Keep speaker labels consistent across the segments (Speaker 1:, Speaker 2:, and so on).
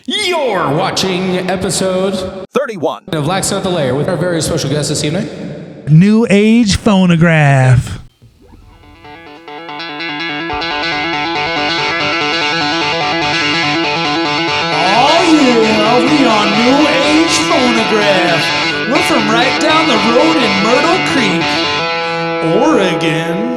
Speaker 1: You're watching episode
Speaker 2: 31
Speaker 1: of Laxin at the Lair with our very special guest this evening.
Speaker 3: New Age Phonograph.
Speaker 4: Oh yeah, we on New Age Phonograph. We're from right down the road in Myrtle Creek, Oregon.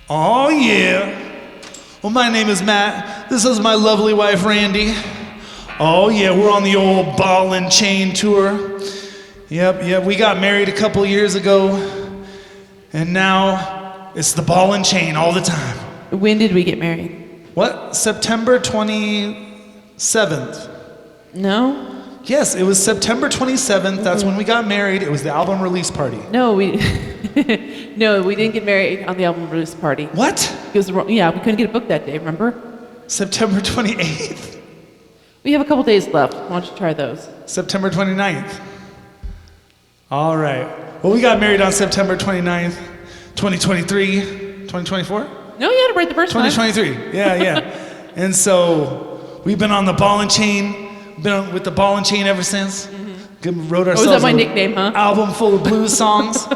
Speaker 4: Oh yeah. Well, my name is Matt. This is my lovely wife, Randy. Oh yeah, we're on the old ball and chain tour. Yep, we got married a couple years ago, and now it's the ball and chain all the time.
Speaker 5: When did we get married?
Speaker 4: What? September 27th.
Speaker 5: No?
Speaker 4: Yes, it was September 27th. That's when we got married. It was the album release party.
Speaker 5: No, we no, we didn't get married on the album release party.
Speaker 4: What?
Speaker 5: It was we couldn't get a book that day, remember?
Speaker 4: September 28th?
Speaker 5: We have a couple days left. Why don't you try those?
Speaker 4: September 29th. All right. Well, we got married on September 29th, 2023. 2024?
Speaker 5: No, you had it right the first time.
Speaker 4: 2023. Yeah. And so we've been on the ball and chain. Been with the ball and chain ever since. Wrote ourselves
Speaker 5: was that my nickname, huh?
Speaker 4: Album full of blues songs.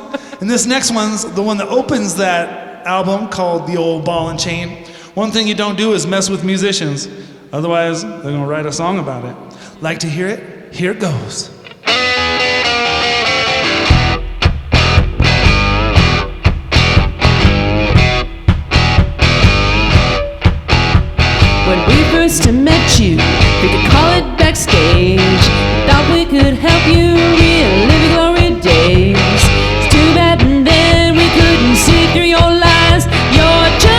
Speaker 4: And this next one's the one that opens that album, called The Old Ball and Chain. One thing you don't do is mess with musicians. Otherwise, they're going to write a song about it. Like to hear it? Here it goes.
Speaker 5: When we first met you, we could call it backstage. Thought we could help you relive your glory days. It's too bad and then we couldn't see through your lies. You're just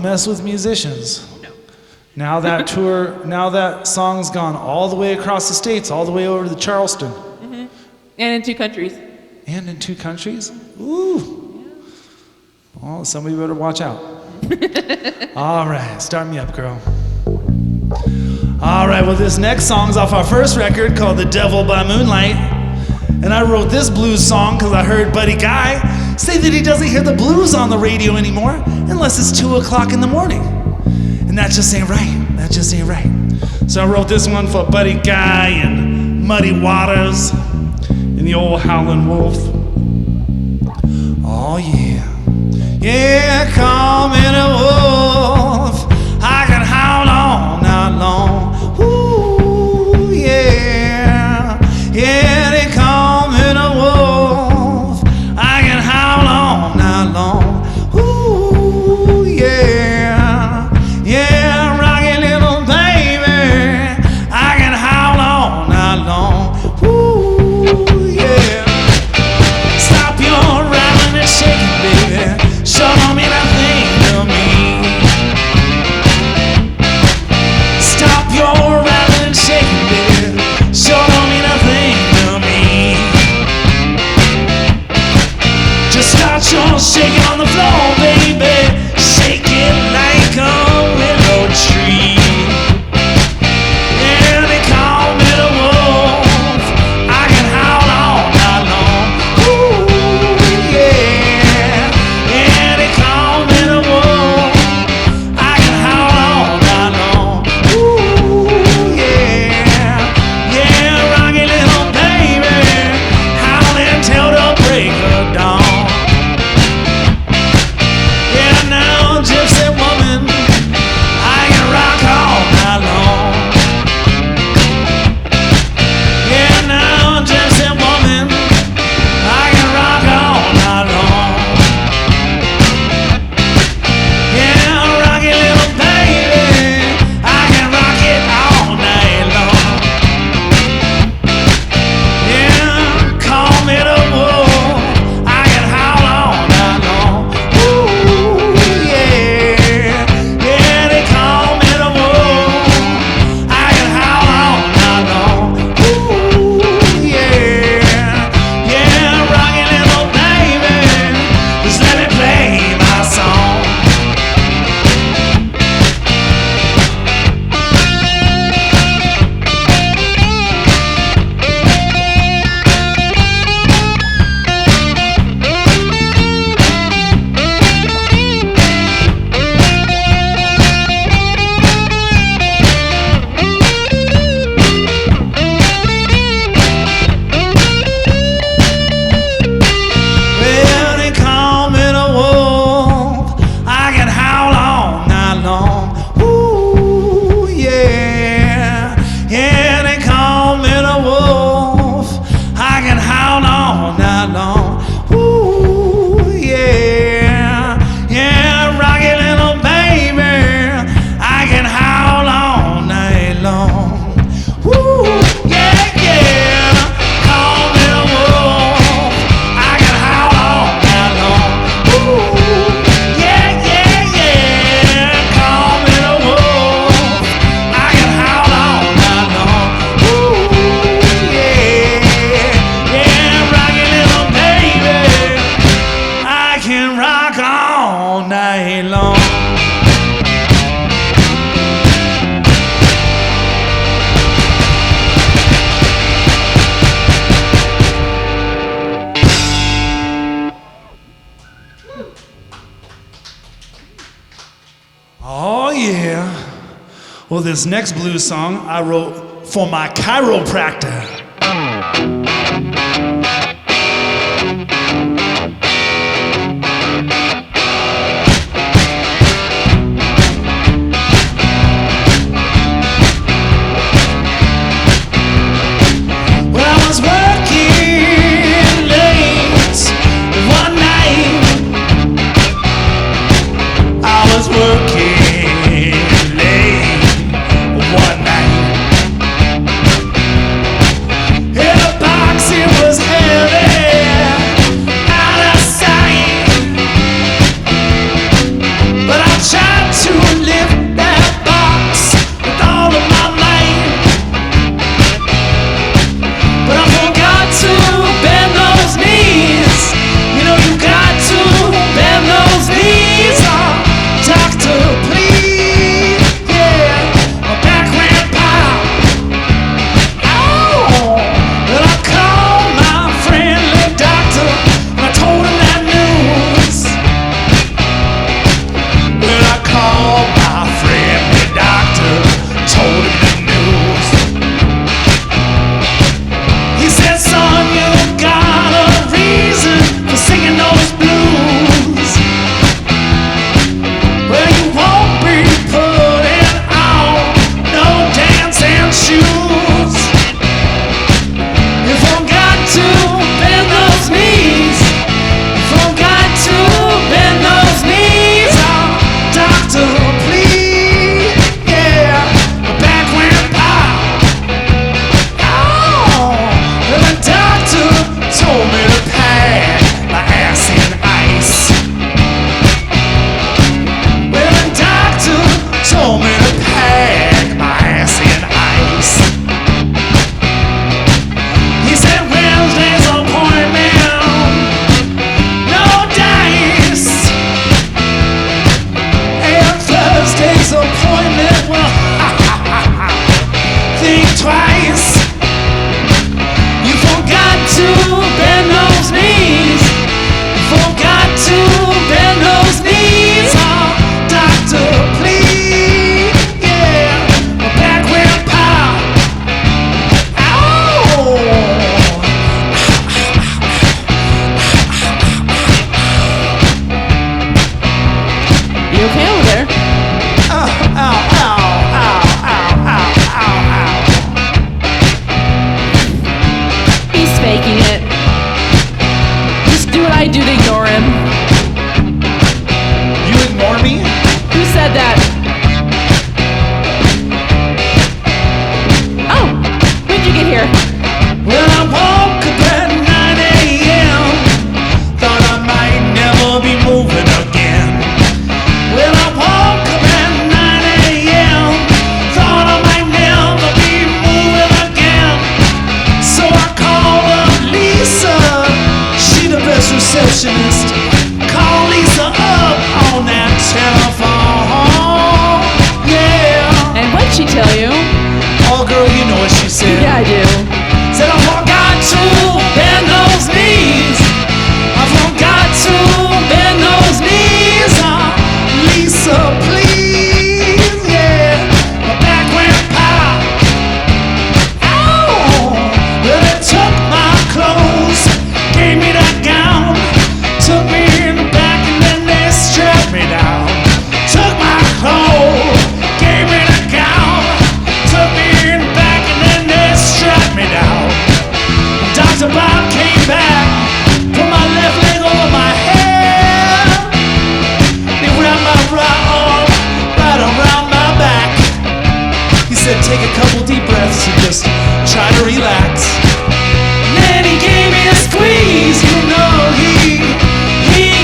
Speaker 4: mess with musicians. Now that song's gone all the way across the states, all the way over to Charleston.
Speaker 5: And in 2 countries.
Speaker 4: And in 2 countries? Ooh. Well, somebody better watch out. All right, start me up, girl. All right, well, this next song's off our first record called The Devil by Moonlight. And I wrote this blues song because I heard Buddy Guy say that he doesn't hear the blues on the radio anymore unless it's 2 o'clock in the morning. And that just ain't right. That just ain't right. So I wrote this one for Buddy Guy and Muddy Waters and the old Howlin' Wolf. Oh, yeah. Yeah, call me the wolf. I can howl all night long. Ooh, yeah. Yeah, they call me the wolf. I can howl all night long. Ooh, yeah. Yeah, rocky little baby. I can howl all night long. Ooh, yeah. Stop your rattling and shaking, baby. Show me nothing to me. Stop your rattling and shaking, baby. Show me nothing to me. Just start your shaking on the floor, baby. Shake it like a willow tree. Yeah, they call me the wolf. I can howl all night long. Ooh, yeah. Yeah, they call me the wolf. I can howl all night long. Ooh, yeah. Yeah, rocky little baby. Howling till the break of dawn. Yeah, now gypsy woman, I can rock all night long. Yeah, now gypsy woman, I can rock all night long. Yeah, rocky little baby, I can rock it all night long. Yeah, call me the wolf, I can howl all night long. Ooh, yeah, yeah, they call me the wolf, I can howl all night long. Ooh, yeah, yeah, rocky little baby, just let me play my song. Well, they call me the wolf. I can howl all night long. Ooh, yeah. Yeah, they call me the wolf. I can howl all night long. Ooh, yeah. Yeah, rocky little baby. I can howl all night long. Ooh, yeah, yeah. Call me the wolf. I can howl all night long. Ooh, yeah, yeah, yeah. Call me the wolf. I can howl all night long. Ooh, yeah, yeah. Rocky little baby. I can rock all night long. Oh, yeah. Well, this next blues song I wrote for my chiropractor. Well, I was working late one night. I was working late one night.
Speaker 5: I do ignore him.
Speaker 4: You ignore me?
Speaker 5: Who said that? Oh, when'd you get here?
Speaker 4: Well, I woke up at 9 a.m. Thought I might never be moving again. Well, I woke up at 9 a.m. Thought I might never be moving again. So I called up Lisa. She the best receptionist. Call Lisa up on that telephone. Yeah.
Speaker 5: And what'd she tell you?
Speaker 4: Oh, girl, you know what she said.
Speaker 5: Yeah, I do.
Speaker 4: Said I forgot to bend those knees. I forgot to bend those knees. Lisa, please, yeah. My back went pop. Ow! Well, they took my clothes, gave me that gown, took me in the back and then they strapped me down. Took my clothes, gave me the gown, took me in the back and then they strapped me down. Dr. Bob came back, put my left leg over my head. He wrapped my right arm right around my back. He said, take a couple deep breaths and just try to relax. Then he gave me a squeeze, you know, he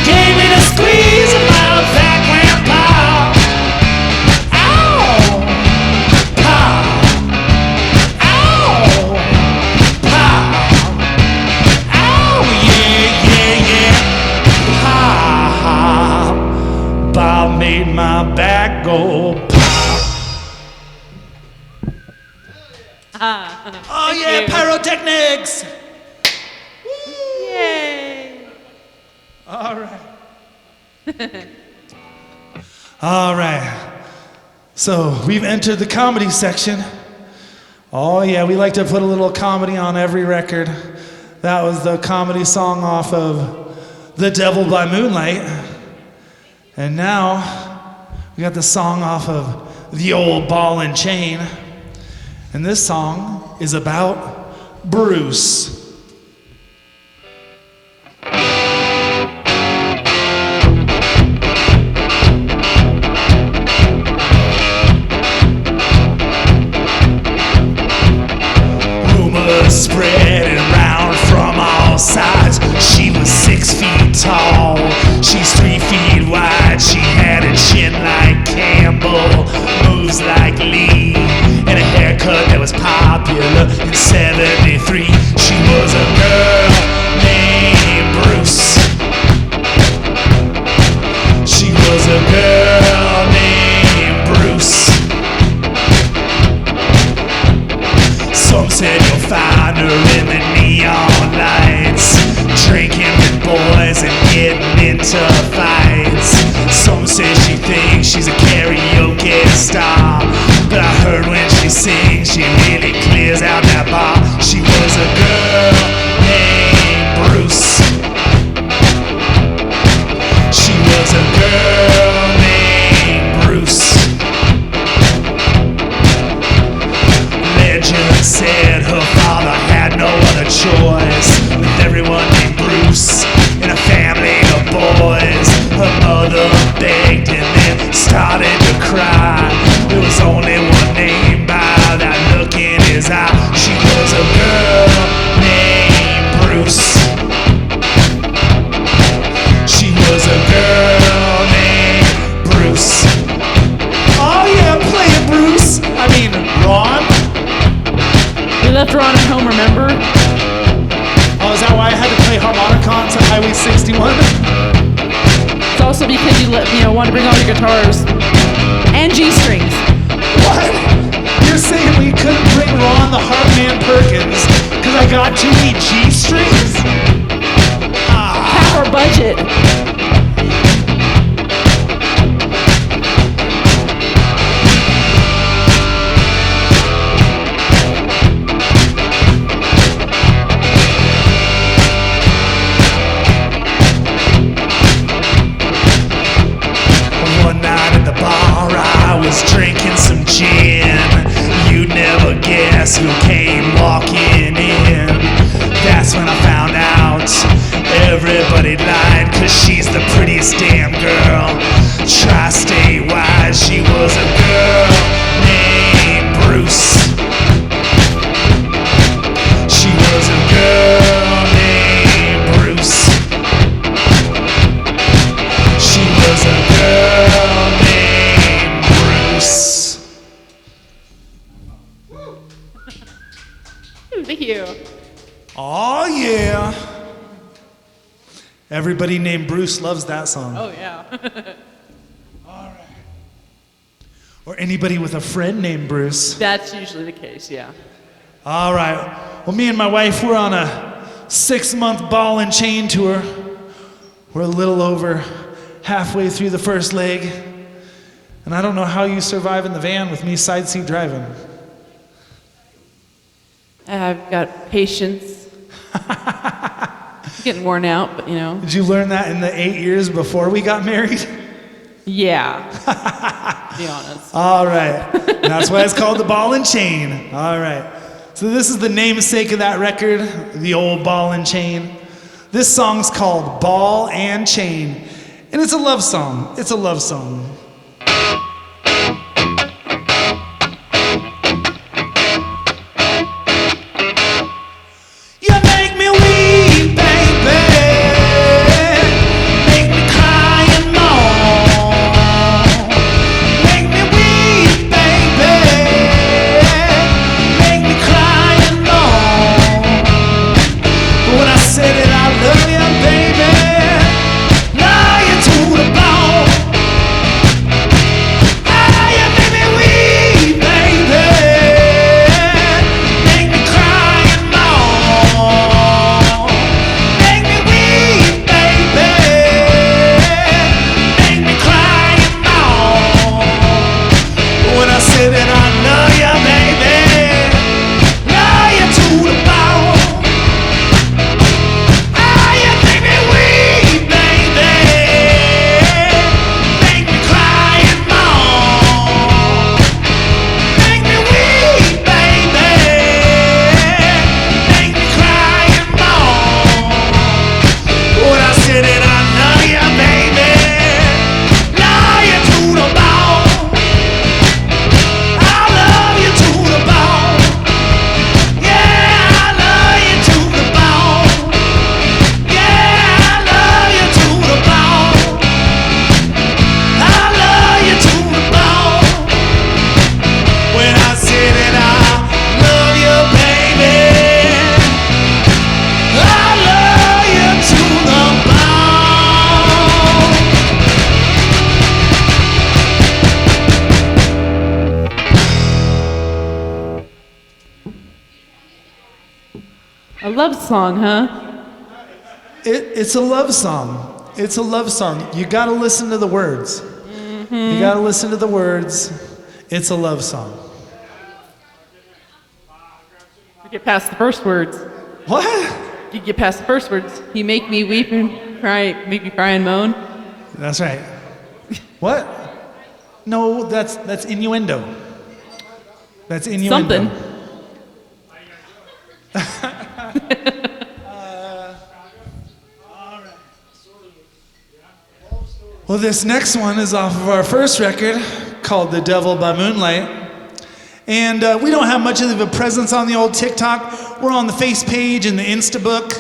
Speaker 4: gave me the squeeze and my back went pow. Ow! Pow! Ow! Pow! Ow! Yeah, yeah, yeah. Pow! Bob made my back go pow. Oh yeah,
Speaker 5: you.
Speaker 4: pyrotechnics!
Speaker 5: Yay!
Speaker 4: All right. All right. So we've entered the comedy section. Oh yeah, we like to put a little comedy on every record. That was the comedy song off of The Devil by Moonlight. And now we got the song off of The Old Ball and Chain. And this song is about Bruce. Rumors spreading round from all sides. She was 6 feet tall, she's 3 feet wide. She had a chin like Campbell, moves like Lee, and a haircut that was popular in '73. She was a girl named Bruce. She was a girl named Bruce. Some said you'll find her in the neon lights, drinking with boys and getting into fights. Some say she thinks she's a karaoke star, but I heard when she sings, she really clears out that bar. She was a girl named Bruce. She was a girl named Bruce. Legend said her father had no other choice, with everyone named Bruce in a family of boys. Her mother begged and then started to cry. There was only one name by that look in his eye. She was a girl named Bruce. She was a girl named Bruce. Oh yeah, play it, Bruce. I mean, Ron.
Speaker 5: We left Ron at home, remember?
Speaker 4: Oh, is that why I had to play harmonicon to Highway 61?
Speaker 5: It's also because you wanted to bring all your guitars and G-strings.
Speaker 4: What? You're saying we couldn't bring Ron the Heartman Perkins because I got too many G-strings?
Speaker 5: Half our budget.
Speaker 4: One night at the bar, I was drinking some gin. You'd never guess who came walking in. That's when I found out everybody lied. this damn girl. Tri-state wise, she was a girl named Bruce. She was a girl named Bruce. She was a girl named Bruce.
Speaker 5: Thank you.
Speaker 4: Oh yeah. Everybody named Bruce loves that song.
Speaker 5: Oh, yeah.
Speaker 4: All right. Or anybody with a friend named Bruce.
Speaker 5: That's usually the case, yeah.
Speaker 4: All right. Well, me and my wife, we're on a 6-month ball and chain tour. We're a little over halfway through the first leg. And I don't know how you survive in the van with me side seat driving.
Speaker 5: I've got patience. Getting worn out, but you know.
Speaker 4: Did you learn that in the 8 years before we got married?
Speaker 5: Yeah. To be honest.
Speaker 4: All right. That's why it's called the ball and chain. All right. So this is the namesake of that record, the old ball and chain. This song's called Ball and Chain. And it's a love song. It's a love song. You make me weep, baby. Make me cry and moan. Make me weep, baby. Make me cry and moan. But when I said it, I love you, baby. Love you to the bone. Ah, you make me weep, baby. Make me cry and moan. Make me weep, baby. Make me cry and moan. But when I said that I love you, baby, love you to the bone. Ah, you make me weep, baby. Make me cry and moan. Make me weep, baby. Make me cry and moan. When I said that I love you, baby, love you to the bone. I love you to the bone. Yeah, I love you to the bone. Yeah, I love you to the bone. I love you to the bone. When I say that I love you, baby, I love you to the bone.
Speaker 5: A love song, huh?
Speaker 4: It's a love song. It's a love song. You gotta listen to the words. You gotta listen to the words. It's a love song.
Speaker 5: You get past the first words.
Speaker 4: What?
Speaker 5: You get past the first words. You make me weep and cry, make me cry and moan.
Speaker 4: That's right. What? No, that's innuendo. That's innuendo.
Speaker 5: Something.
Speaker 4: Well, this next one is off of our first record called The Devil by Moonlight. And we don't have much of a presence on the old TikTok. We're on the face page and the Instabook,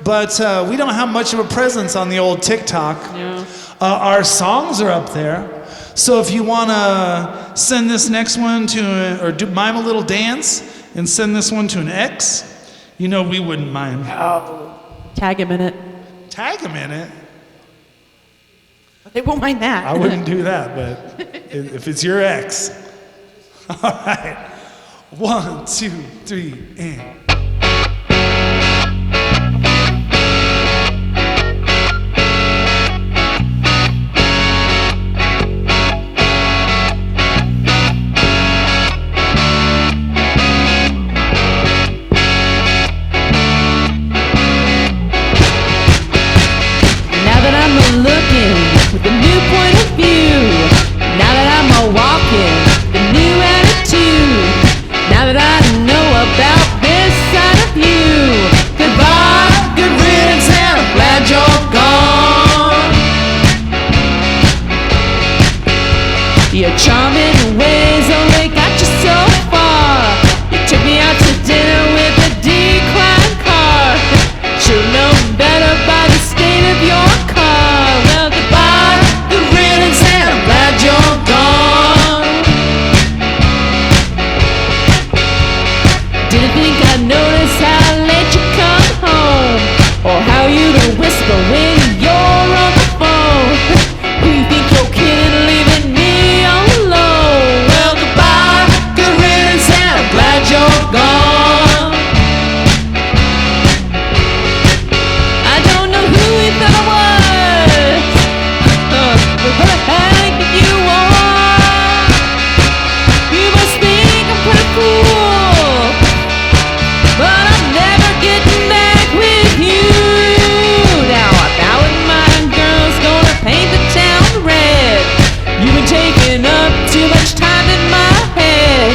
Speaker 4: but we don't have much of a presence on the old TikTok.
Speaker 5: Yeah.
Speaker 4: Our songs are up there. So if you want to send this next one to, or mime a little dance and send this one to an ex, you know we wouldn't mind.
Speaker 5: Tag him in it.
Speaker 4: Tag him in it.
Speaker 5: They won't mind that.
Speaker 4: I wouldn't do that, but if it's your ex. All right. 1, 2, 3, and.
Speaker 5: Now that I'm looking with a new point of view, now that I'm walking with a new attitude, now that I know about this Didn't think I'd notice how late you come home, or how you don't whisper when you're on the phone. Who you think you're kidding, leaving me all alone? Well, goodbye, good riddance, and I'm glad you're gone. I don't know who you thought I was, but who the heck you are? You must think I'm pretty cool, but I'm never getting back with you. Now a thousand modern girls gonna paint the town red. You've been taking up too much time in my head.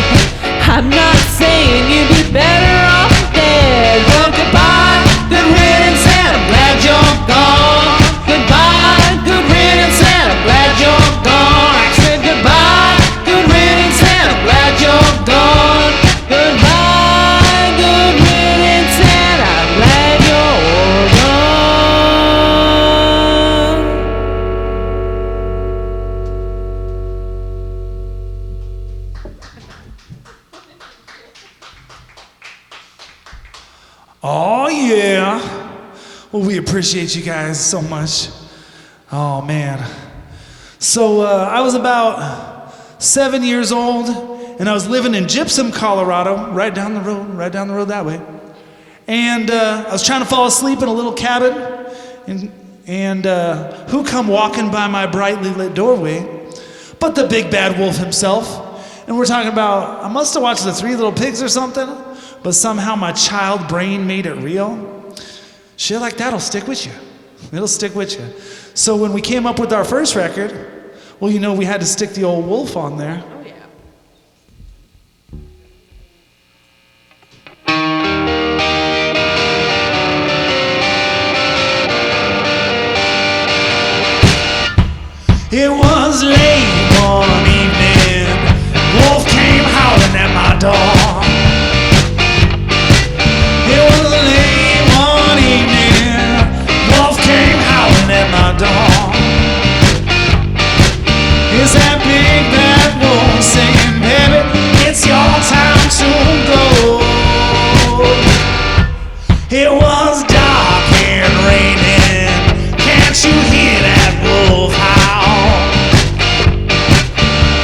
Speaker 5: I'm not saying you'd be better off dead. Well, goodbye, good riddance, and I'm glad you're gone. Goodbye, good riddance, and I'm glad you're gone. I said goodbye, good riddance, and I'm glad you're gone. Goodbye, good riddance, and I'm glad you're gone.
Speaker 4: Oh, yeah. Well, we appreciate you guys so much. Oh, man. So I was about 7 years old, and I was living in Gypsum, Colorado, right down the road that way. And I was trying to fall asleep in a little cabin, and who come walking by my brightly lit doorway but the big bad wolf himself. And we're talking about, I must have watched The Three Little Pigs or something, but somehow my child brain made it real. Shit like that'll stick with you. It'll stick with you. So when we came up with our first record, well, you know, we had to stick the old wolf on there.
Speaker 5: Oh yeah.
Speaker 4: It was late one evening, wolf came howling at my door. It was late one evening, wolf came howling at my door. It's that big bad wolf saying, baby, it's your time to go. It was dark and raining, can't you hear that wolf howl?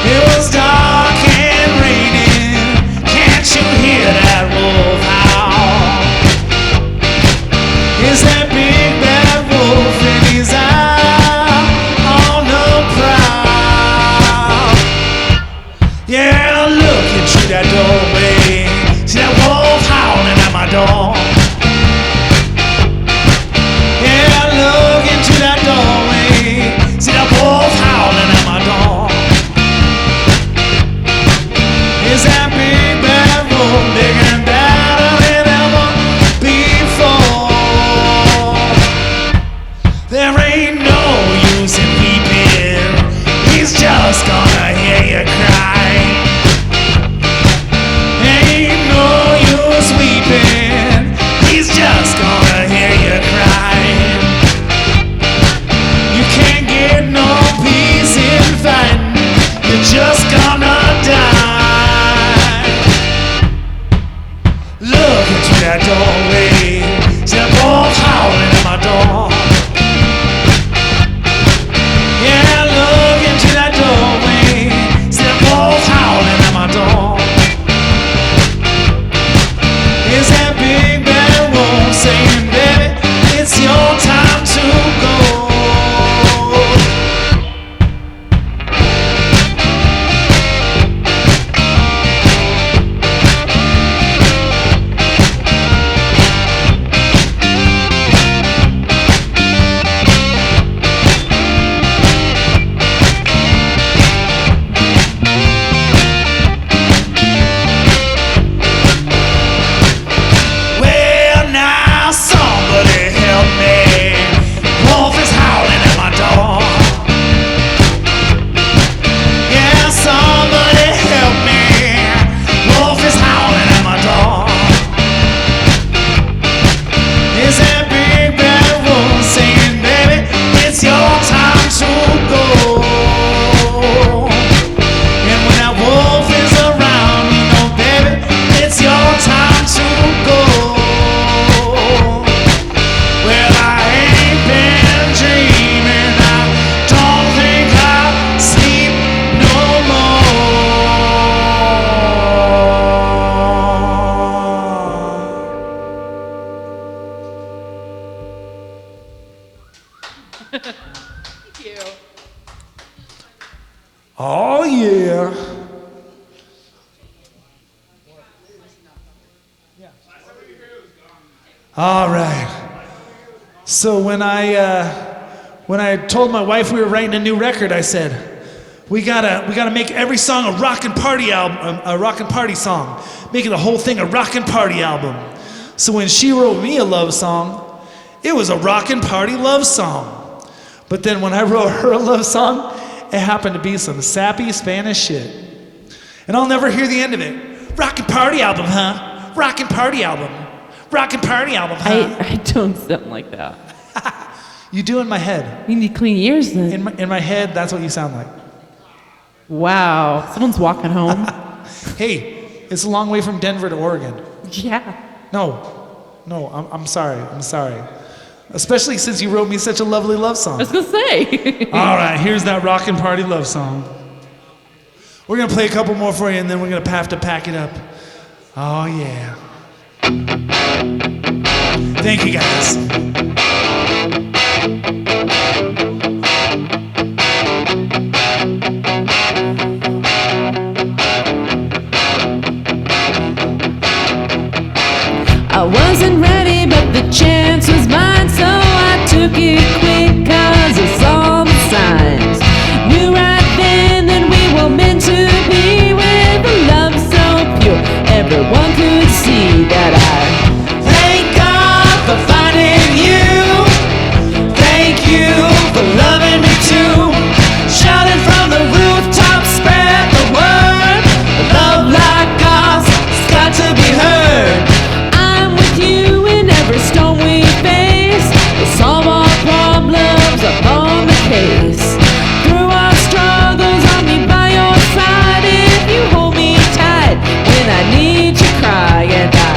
Speaker 4: It was dark and raining, can't you hear that wolf howl? Is that big bad wolf and he's out on the prowl? Yeah, looking through that doorway, see that wolf howling at my door. Yeah, looking through that doorway, see that wolf howling at my door. Is that big bad wolf bigger and badder than ever before? There ain't no use in weeping, he's just gonna hear you cry. All right. So when I told my wife we were writing a new record, I said, we gotta make every song a rockin' party album, a rockin' party song, making the whole thing a rockin' party album. So when she wrote me a love song, it was a rockin' party love song. But then when I wrote her a love song, it happened to be some sappy Spanish shit. And I'll never hear the end of it. Rockin' party album, huh? Rockin' party album. Rockin' party album, huh?
Speaker 5: I don't sound like that.
Speaker 4: You do in my head.
Speaker 5: You need clean ears then.
Speaker 4: In my head, that's what you sound like.
Speaker 5: Wow. Someone's walking home.
Speaker 4: Hey, it's a long way from Denver to Oregon.
Speaker 5: Yeah.
Speaker 4: No, I'm sorry. I'm sorry. Especially since you wrote me such a lovely love song.
Speaker 5: I was gonna say.
Speaker 4: All right, here's that rockin' party love song. We're gonna play a couple more for you, and then we're gonna have to pack it up. Oh yeah. Thank you guys.
Speaker 5: I wasn't ready, but the chance was mine, so I took it quick, 'cause I saw the signs. Knew right then that we were meant to be, with a love so pure, everyone could see that I thank God for finding you. Thank you for loving me too. Shouting from the rooftop, spread the word. A love like ours has got to be heard. You in every storm we face, we'll solve our problems upon the case. Through our struggles, I'll be by your side if you hold me tight when I need to cry. And I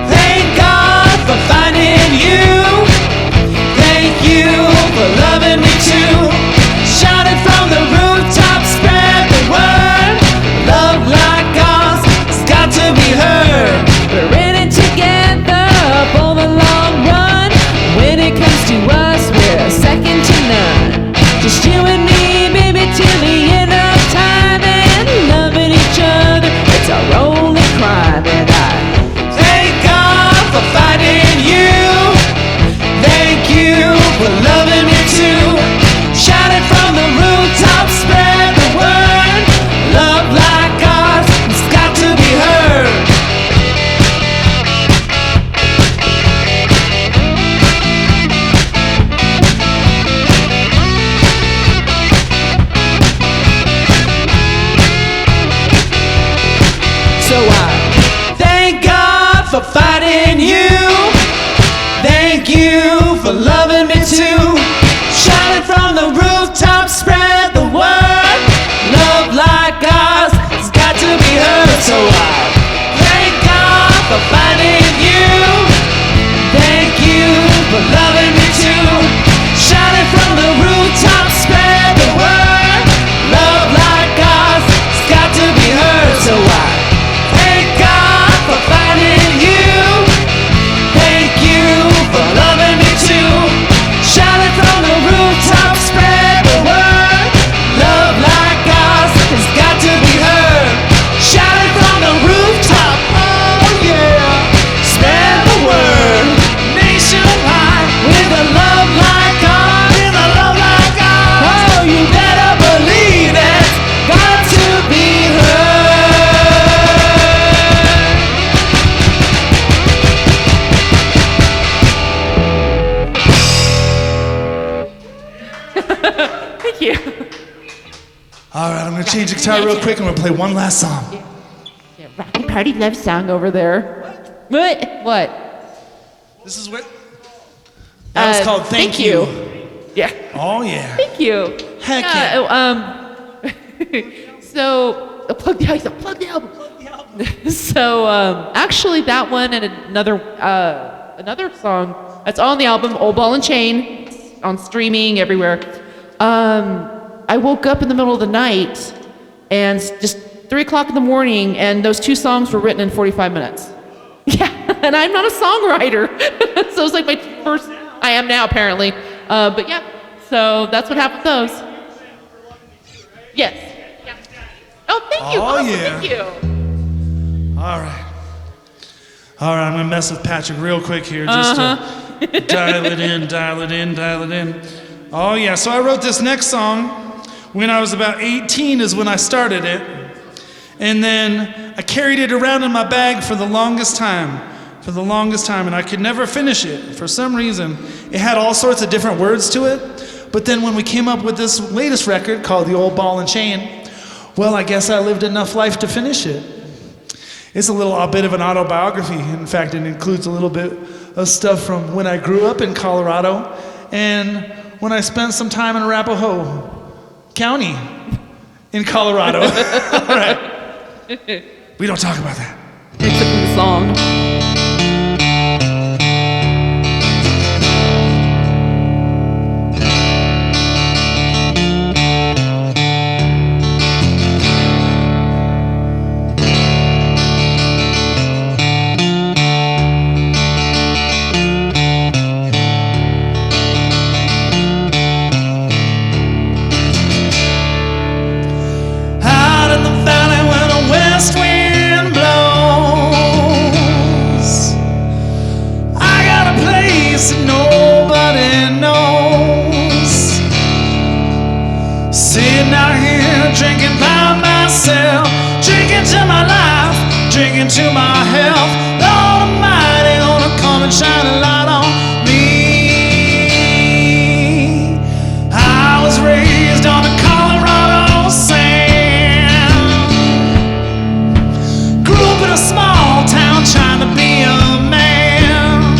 Speaker 5: thank God for finding you. Thank you for loving me too. Shouting from the rooftop, spread the word. Love like ours has got to be heard. We're in it together for the long run. When it comes to us, we're second to none. Just you and me, baby, till the end of time. And loving each other, it's our only crime. And I thank God for finding you. Thank you for loving me too. Shouting from the rooftop, spread the word. Love like ours, it's got to be heard. So I thank God for finding you. Thank you for loving me too. Shouting from the rooftop, spread the word. Love like ours has got to be heard. So I thank God for finding you. Thank you for loving me too. Shouting from the rooftop, spread the word. Love like ours has got to be heard. So I thank God for finding you. Thank you for loving me too. Shouting from the rooftop, spread the word. Love like ours has got to be heard. Shouting from the rooftop, oh yeah. Spread the word nationwide with a love like ours. With a love like ours. Oh, you better believe it's got to be heard. Thank you.
Speaker 4: All right, I'm gonna change the guitar real quick and we're gonna play one last song.
Speaker 5: Yeah, rockin' party love song over there. What?
Speaker 4: This is what that was called Thank You.
Speaker 5: Yeah.
Speaker 4: Oh yeah.
Speaker 5: Thank you.
Speaker 4: Heck yeah.
Speaker 5: So plug the album. Plug the album. So actually, that one and another song that's on the album, Old Ball and Chain, it's on streaming everywhere. I woke up in the middle of the night and just 3 o'clock in the morning, and those two songs were written in 45 minutes. Yeah, and I'm not a songwriter, so it's like my first. I am now apparently, but yeah. So that's what happened with those. Yes. Oh, thank you.
Speaker 4: Oh,
Speaker 5: Awesome.
Speaker 4: yeah.
Speaker 5: Thank you.
Speaker 4: All right. All right, I'm gonna mess with Patrick real quick here, just to dial it in, dial it in, dial it in. Oh yeah, so I wrote this next song when I was about 18 is when I started it. And then I carried it around in my bag for the longest time, and I could never finish it. For some reason, it had all sorts of different words to it. But then when we came up with this latest record called The Old Ball and Chain, well, I guess I lived enough life to finish it. It's a bit of an autobiography. In fact, it includes a little bit of stuff from when I grew up in Colorado and when I spent some time in Arapahoe County in Colorado. All right. We don't talk about that.
Speaker 5: Except in the song.
Speaker 4: To my health, Lord Almighty, gonna come and shine a light on me. I was raised on the Colorado sand, grew up in a small town trying to be a man.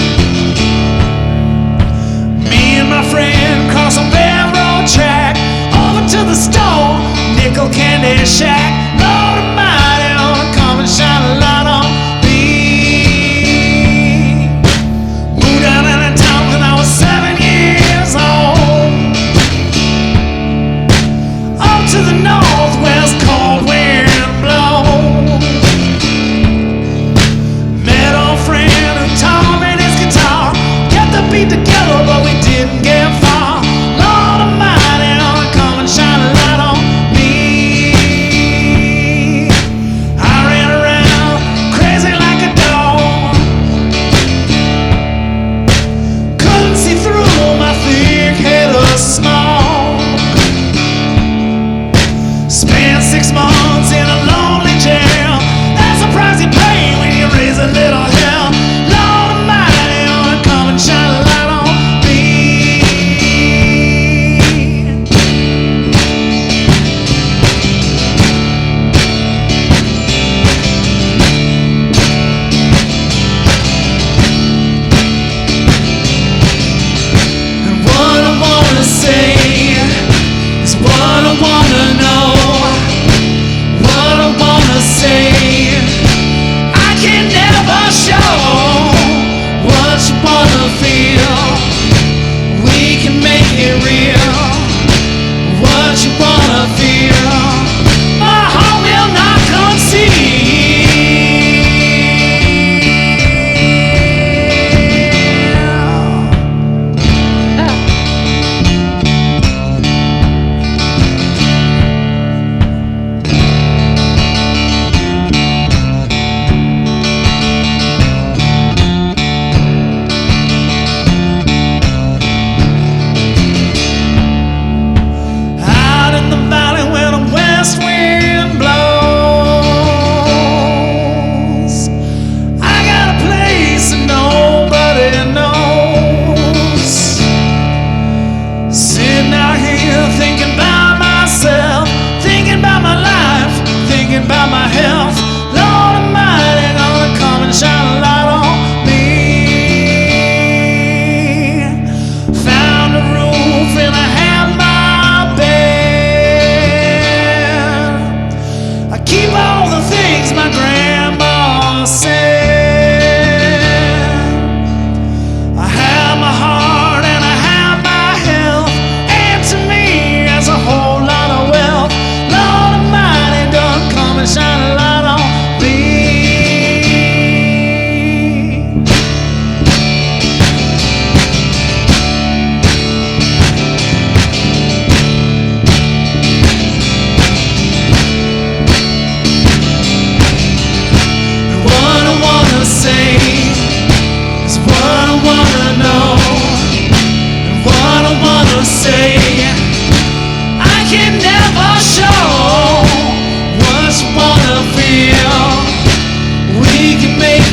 Speaker 4: Me and my friend crossed a railroad track over to the store, nickel candy shack. Lord Almighty, gonna come and shine a light on me.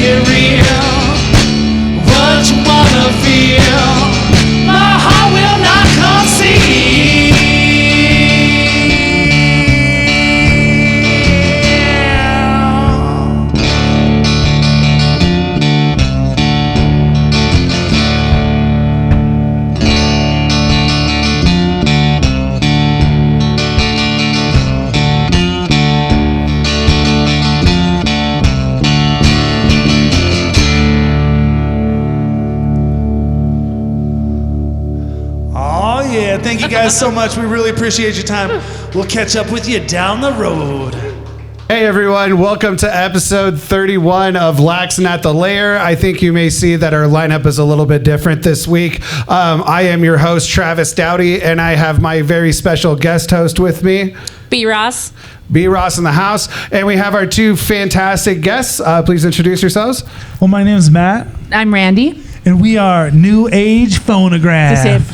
Speaker 4: it real. What you wanna feel, my heart will not concede. Thank you guys so much. We really appreciate your time. We'll catch up with you down the road.
Speaker 2: Hey everyone, welcome to episode 31 of Laxin at the Lair. I think you may see that our lineup is a little bit different this week. I am your host, Travis Dowdy, and I have my very special guest host with me,
Speaker 5: B. Ross.
Speaker 2: B. Ross in the house. And we have our two fantastic guests. Please introduce yourselves.
Speaker 3: Well, my name's Matt,
Speaker 5: I'm Randy.
Speaker 3: and we are New Age Phonograph.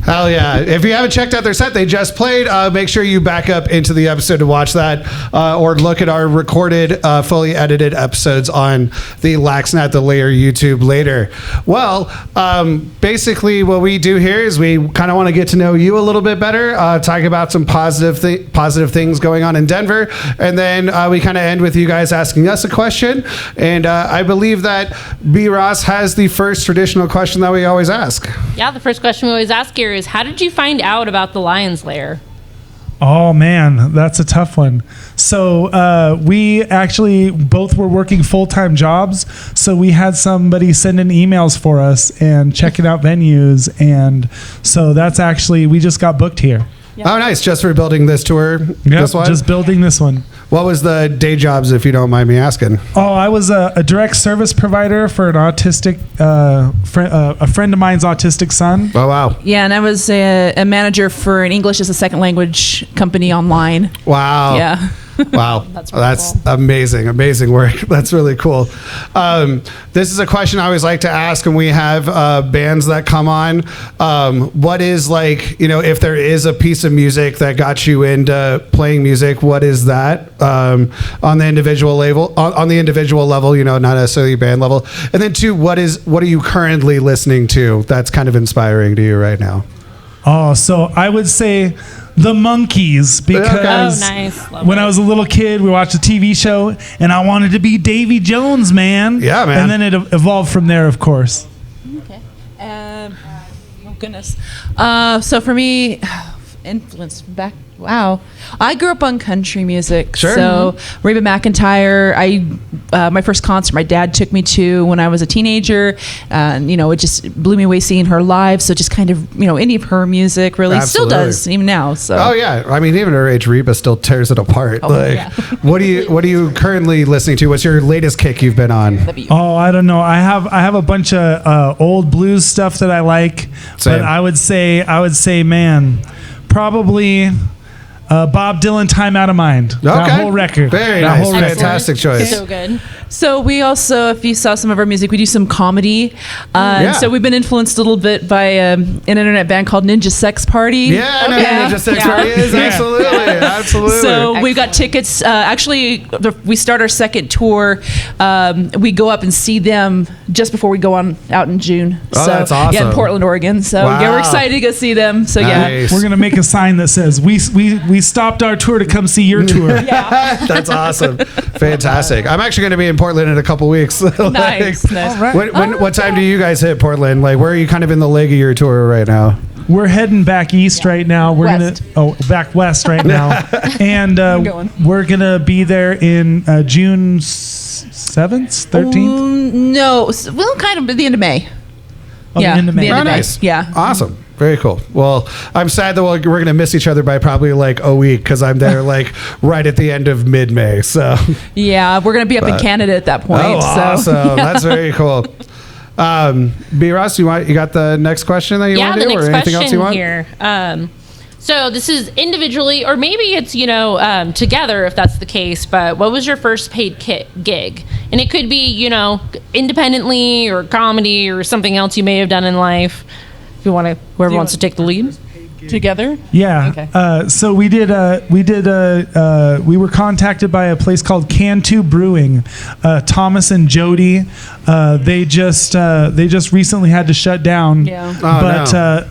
Speaker 2: Hell yeah. If you haven't checked out their set they just played, make sure you back up into the episode to watch that or look at our recorded, fully edited episodes on the Laxin at the Lair YouTube later. Well, basically what we do here is we kind of want to get to know you a little bit better, talk about some positive things going on in Denver, and then we kind of end with you guys asking us a question. And I believe that B. Ross has the first traditional question that we always ask.
Speaker 5: Yeah, the first question we always ask here is, how did you find out about the Lion's Lair?
Speaker 3: Oh man, that's a tough one. So we actually both were working full-time jobs, so we had somebody send in emails for us and checking out venues, and so that's actually, we just got booked here.
Speaker 5: Yep.
Speaker 2: Oh, nice. Just for building this tour.
Speaker 3: Yep,
Speaker 2: This one?
Speaker 3: just building this one.
Speaker 2: What was the day jobs, if you don't mind me asking?
Speaker 3: Oh, I was a direct service provider for an autistic, a friend of mine's autistic son.
Speaker 2: Oh, wow.
Speaker 6: Yeah, and I was a manager for an English as a second language company online.
Speaker 2: Wow.
Speaker 6: Yeah.
Speaker 2: Wow.
Speaker 5: That's
Speaker 2: That's amazing. Amazing work. That's really cool. This is a question I always like to ask when we have bands that come on. What is, like, you know, if there is a piece of music that got you into playing music, what is that on the individual level, you know, not necessarily band level? And then two, what are you currently listening to that's kind of inspiring to you right now?
Speaker 3: Oh, so I would say the Monkees, because
Speaker 5: Oh, nice. Love
Speaker 3: when
Speaker 5: it.
Speaker 3: I was a little kid, we watched a TV show, and I wanted to be Davy Jones, man.
Speaker 2: Yeah, man.
Speaker 3: And then it evolved from there, of course.
Speaker 6: Okay. Oh goodness. So for me, influence back. Wow. I grew up on country music.
Speaker 2: Sure.
Speaker 6: So Reba McEntire, my first concert my dad took me to when I was a teenager. You know, it just blew me away seeing her live. So just kind of, you know, any of her music really
Speaker 2: Absolutely.
Speaker 6: still does even now. So.
Speaker 2: Oh yeah, I mean even her age, Reba still tears it apart.
Speaker 6: Oh,
Speaker 2: like,
Speaker 6: yeah.
Speaker 2: what are you currently listening to? What's your latest kick you've been on?
Speaker 3: Oh, I don't know. I have a bunch of old blues stuff that I like,
Speaker 2: Same.
Speaker 3: but I would say, man, probably Bob Dylan, "Time Out of Mind." That whole record.
Speaker 2: Very
Speaker 3: That
Speaker 2: nice.
Speaker 3: whole record.
Speaker 2: Fantastic choice.
Speaker 5: So good.
Speaker 6: So we also, if you saw some of our music, we do some comedy.
Speaker 2: Yeah.
Speaker 6: So we've been influenced a little bit by an internet band called Ninja Sex Party.
Speaker 2: Yeah, I know who Ninja Sex Party is.
Speaker 3: Yeah.
Speaker 2: Absolutely, absolutely.
Speaker 6: So we've got tickets. Actually, we start our second tour. We go up and see them just before we go on out in June.
Speaker 2: Oh,
Speaker 6: so,
Speaker 2: that's awesome.
Speaker 6: Yeah, in Portland, Oregon. So yeah,
Speaker 2: Wow.
Speaker 6: we're excited to go see them. So yeah.
Speaker 2: Nice.
Speaker 3: We're gonna make a sign that says we stopped our tour to come see your tour.
Speaker 2: That's awesome. Fantastic. I'm actually going to be in Portland in a couple weeks.
Speaker 6: Nice. Nice.
Speaker 3: All right.
Speaker 2: What time do you guys hit Portland? Like, where are you kind of in the leg of your tour right now?
Speaker 3: We're heading back east right now. We're
Speaker 6: West.
Speaker 3: back west right now, and
Speaker 6: going.
Speaker 3: we're gonna be there in June 7th, 13th.
Speaker 6: No, well, kind of at the end of May.
Speaker 3: Oh, the end of May.
Speaker 6: the end
Speaker 2: Oh,
Speaker 6: of May.
Speaker 2: nice.
Speaker 6: Yeah.
Speaker 2: Awesome. Very cool. Well, I'm sad that we're going to miss each other by probably like a week because I'm there like right at the end of mid-May. So,
Speaker 6: Yeah, we're gonna be up in Canada at that point.
Speaker 2: oh,
Speaker 6: so.
Speaker 2: awesome. That's very cool. B. Ross, you got the next question that you
Speaker 5: Yeah,
Speaker 2: want
Speaker 5: the
Speaker 2: to do,
Speaker 5: next
Speaker 2: or anything else you
Speaker 5: question
Speaker 2: want?
Speaker 5: here. So this is individually, or maybe it's, together if that's the case, but what was your first paid gig? And it could be, independently or comedy or something else you may have done in life. If you want to, whoever wants to take the lead.
Speaker 6: Together?
Speaker 3: Yeah.
Speaker 6: Okay.
Speaker 3: So we were contacted by a place called Cantu Brewing. Thomas and Jody, they just recently had to shut down.
Speaker 6: Yeah.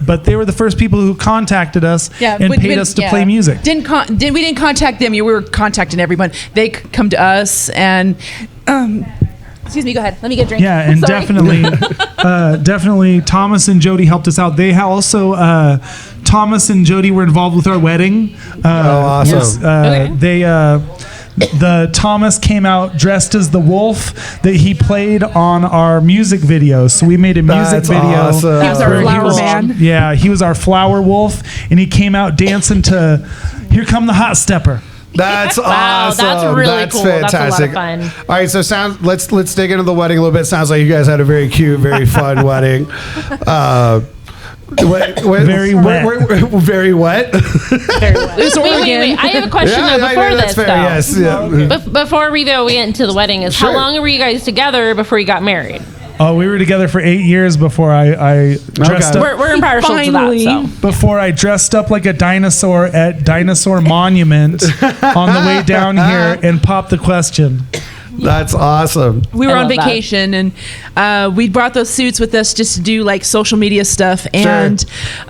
Speaker 3: But they were the first people who contacted us and paid us to play music.
Speaker 6: We didn't contact them. We were contacting everyone. They come to us and. Excuse me. Go ahead. Let me get a drink.
Speaker 3: Yeah, and
Speaker 6: Sorry.
Speaker 3: definitely, Thomas and Jody helped us out. They also, Thomas and Jody were involved with our wedding.
Speaker 2: Awesome.
Speaker 3: The Thomas came out dressed as the wolf that he played on our music video. So we made a music video.
Speaker 2: Awesome.
Speaker 6: He was our
Speaker 3: where
Speaker 6: flower man.
Speaker 3: Yeah, he was our flower wolf, and he came out dancing to "Here Come the Hot Stepper."
Speaker 2: That's
Speaker 7: Wow,
Speaker 2: awesome.
Speaker 7: that's really
Speaker 2: That's
Speaker 7: cool.
Speaker 2: fantastic.
Speaker 7: That's a lot of fun.
Speaker 2: All right, so let's dig into the wedding a little bit. Sounds like you guys had a very cute, very fun wedding.
Speaker 3: Very wet.
Speaker 2: Very wet.
Speaker 7: Wait. I have a question though before
Speaker 2: that's
Speaker 7: this
Speaker 2: fair.
Speaker 7: though.
Speaker 2: Yes. Yeah.
Speaker 7: Before we get into the wedding, is
Speaker 2: Sure.
Speaker 7: how long were you guys together before you got married?
Speaker 3: Oh, we were together for 8 years before I dressed
Speaker 2: Okay.
Speaker 3: up.
Speaker 7: We're impartial to that.
Speaker 6: Finally.
Speaker 7: So.
Speaker 3: Before I dressed up like a dinosaur at Dinosaur Monument on the way down here and popped the question.
Speaker 2: That's awesome.
Speaker 6: We were
Speaker 7: I
Speaker 6: on
Speaker 7: love that.
Speaker 6: vacation and we brought those suits with us just to do like social media stuff. And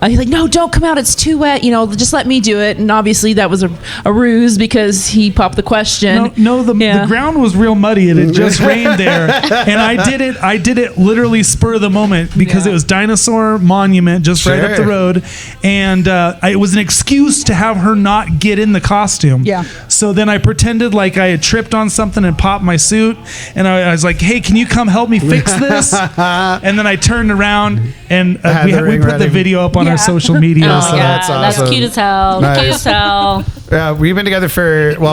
Speaker 6: he's like, no, don't come out. It's too wet. Just let me do it. And obviously that was a ruse because he popped the question.
Speaker 3: The ground was real muddy and it just rained there. And I did it literally spur of the moment because it was Dinosaur Monument just right up the road. And it was an excuse to have her not get in the costume.
Speaker 6: Yeah.
Speaker 3: So then I pretended like I had tripped on something and popped my suit. And I was like, hey, can you come help me fix this? And then I turned around and
Speaker 2: Had
Speaker 3: we
Speaker 2: the ring
Speaker 3: put
Speaker 2: ready.
Speaker 3: the video up on our social media.
Speaker 7: Oh,
Speaker 3: so
Speaker 7: yeah,
Speaker 2: that's awesome.
Speaker 7: cute as hell.
Speaker 2: Nice.
Speaker 7: Cute as hell.
Speaker 2: Yeah, we've been together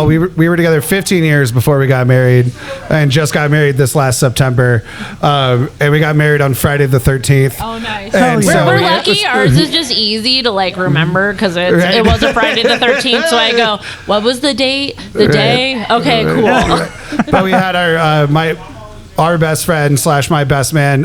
Speaker 2: we were together 15 years before we got married, and just got married this last September, and we got married on Friday the 13th.
Speaker 6: Oh, nice.
Speaker 2: And so
Speaker 7: We're
Speaker 2: we-
Speaker 7: lucky. Ours is just easy to like remember because
Speaker 2: Right.
Speaker 7: it was a Friday the 13th. So I go, what was the date? The day? Okay, cool.
Speaker 2: But we had our best friend / my best man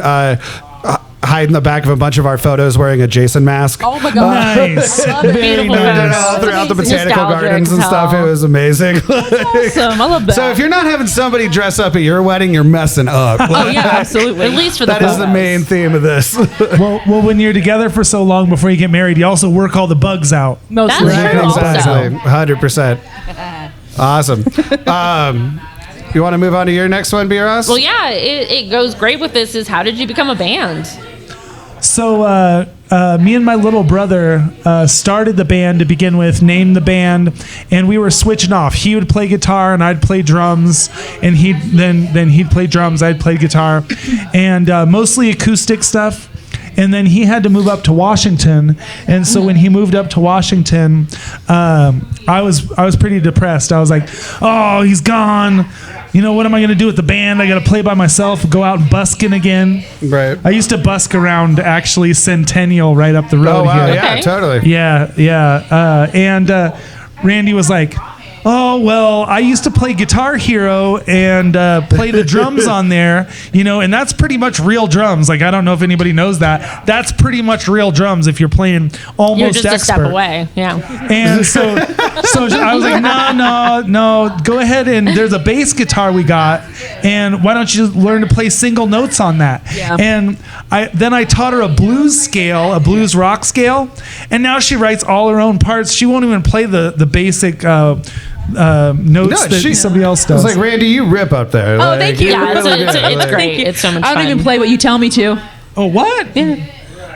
Speaker 2: hide in the back of a bunch of our photos wearing a Jason mask.
Speaker 6: Oh my God.
Speaker 3: Nice.
Speaker 7: Beautiful
Speaker 3: nice.
Speaker 7: photos.
Speaker 2: Throughout the botanical
Speaker 7: Nostalgic
Speaker 2: gardens and
Speaker 7: as
Speaker 2: stuff. It
Speaker 7: hell.
Speaker 2: was amazing.
Speaker 6: Awesome. I love that.
Speaker 2: So if you're not having somebody dress up at your wedding, you're messing up.
Speaker 6: Oh, yeah, absolutely.
Speaker 7: At least for the
Speaker 2: That is the
Speaker 7: photos.
Speaker 2: main theme of this.
Speaker 3: Well, when you're together for so long before you get married, you also work all the bugs out.
Speaker 6: Mostly.
Speaker 7: That's true.
Speaker 2: Exactly. 100%. Awesome. You want to move on to your next one, B-Ross?
Speaker 7: Well, yeah, it goes great with this. Is how did you become a band?
Speaker 3: So me and my little brother started the band to begin with, named the band, and we were switching off. He would play guitar and I'd play drums, and he'd play drums, I'd play guitar, and mostly acoustic stuff. And then he had to move up to Washington, and so when he moved up to Washington, I was pretty depressed. I was like, "Oh, he's gone. What am I going to do with the band? I got to play by myself, go out busking again."
Speaker 2: Right.
Speaker 3: I used to busk around actually Centennial right up the road
Speaker 2: Oh, wow.
Speaker 3: here.
Speaker 2: Yeah,
Speaker 7: Okay.
Speaker 2: totally.
Speaker 3: Yeah. And Randy was like, "Oh, well, I used to play Guitar Hero and play the drums on there, and that's pretty much real drums. Like, I don't know if anybody knows that. That's pretty much real drums if you're playing almost
Speaker 7: You're just
Speaker 3: expert."
Speaker 7: a step away. Yeah.
Speaker 3: And so I was like, no, go ahead, and there's a bass guitar we got, and why don't you learn to play single notes on that?
Speaker 6: Yeah.
Speaker 3: And I taught her a blues scale, a blues rock scale, and now she writes all her own parts. She won't even play the basic notes that somebody else
Speaker 2: I was
Speaker 3: does.
Speaker 2: like, Randy, you rip up there.
Speaker 6: Oh, thank you.
Speaker 7: Yeah,
Speaker 2: really
Speaker 7: it's
Speaker 2: good.
Speaker 7: great. It's so much
Speaker 6: I don't
Speaker 7: fun.
Speaker 6: even play what you tell me to.
Speaker 3: Oh, what?
Speaker 6: Yeah.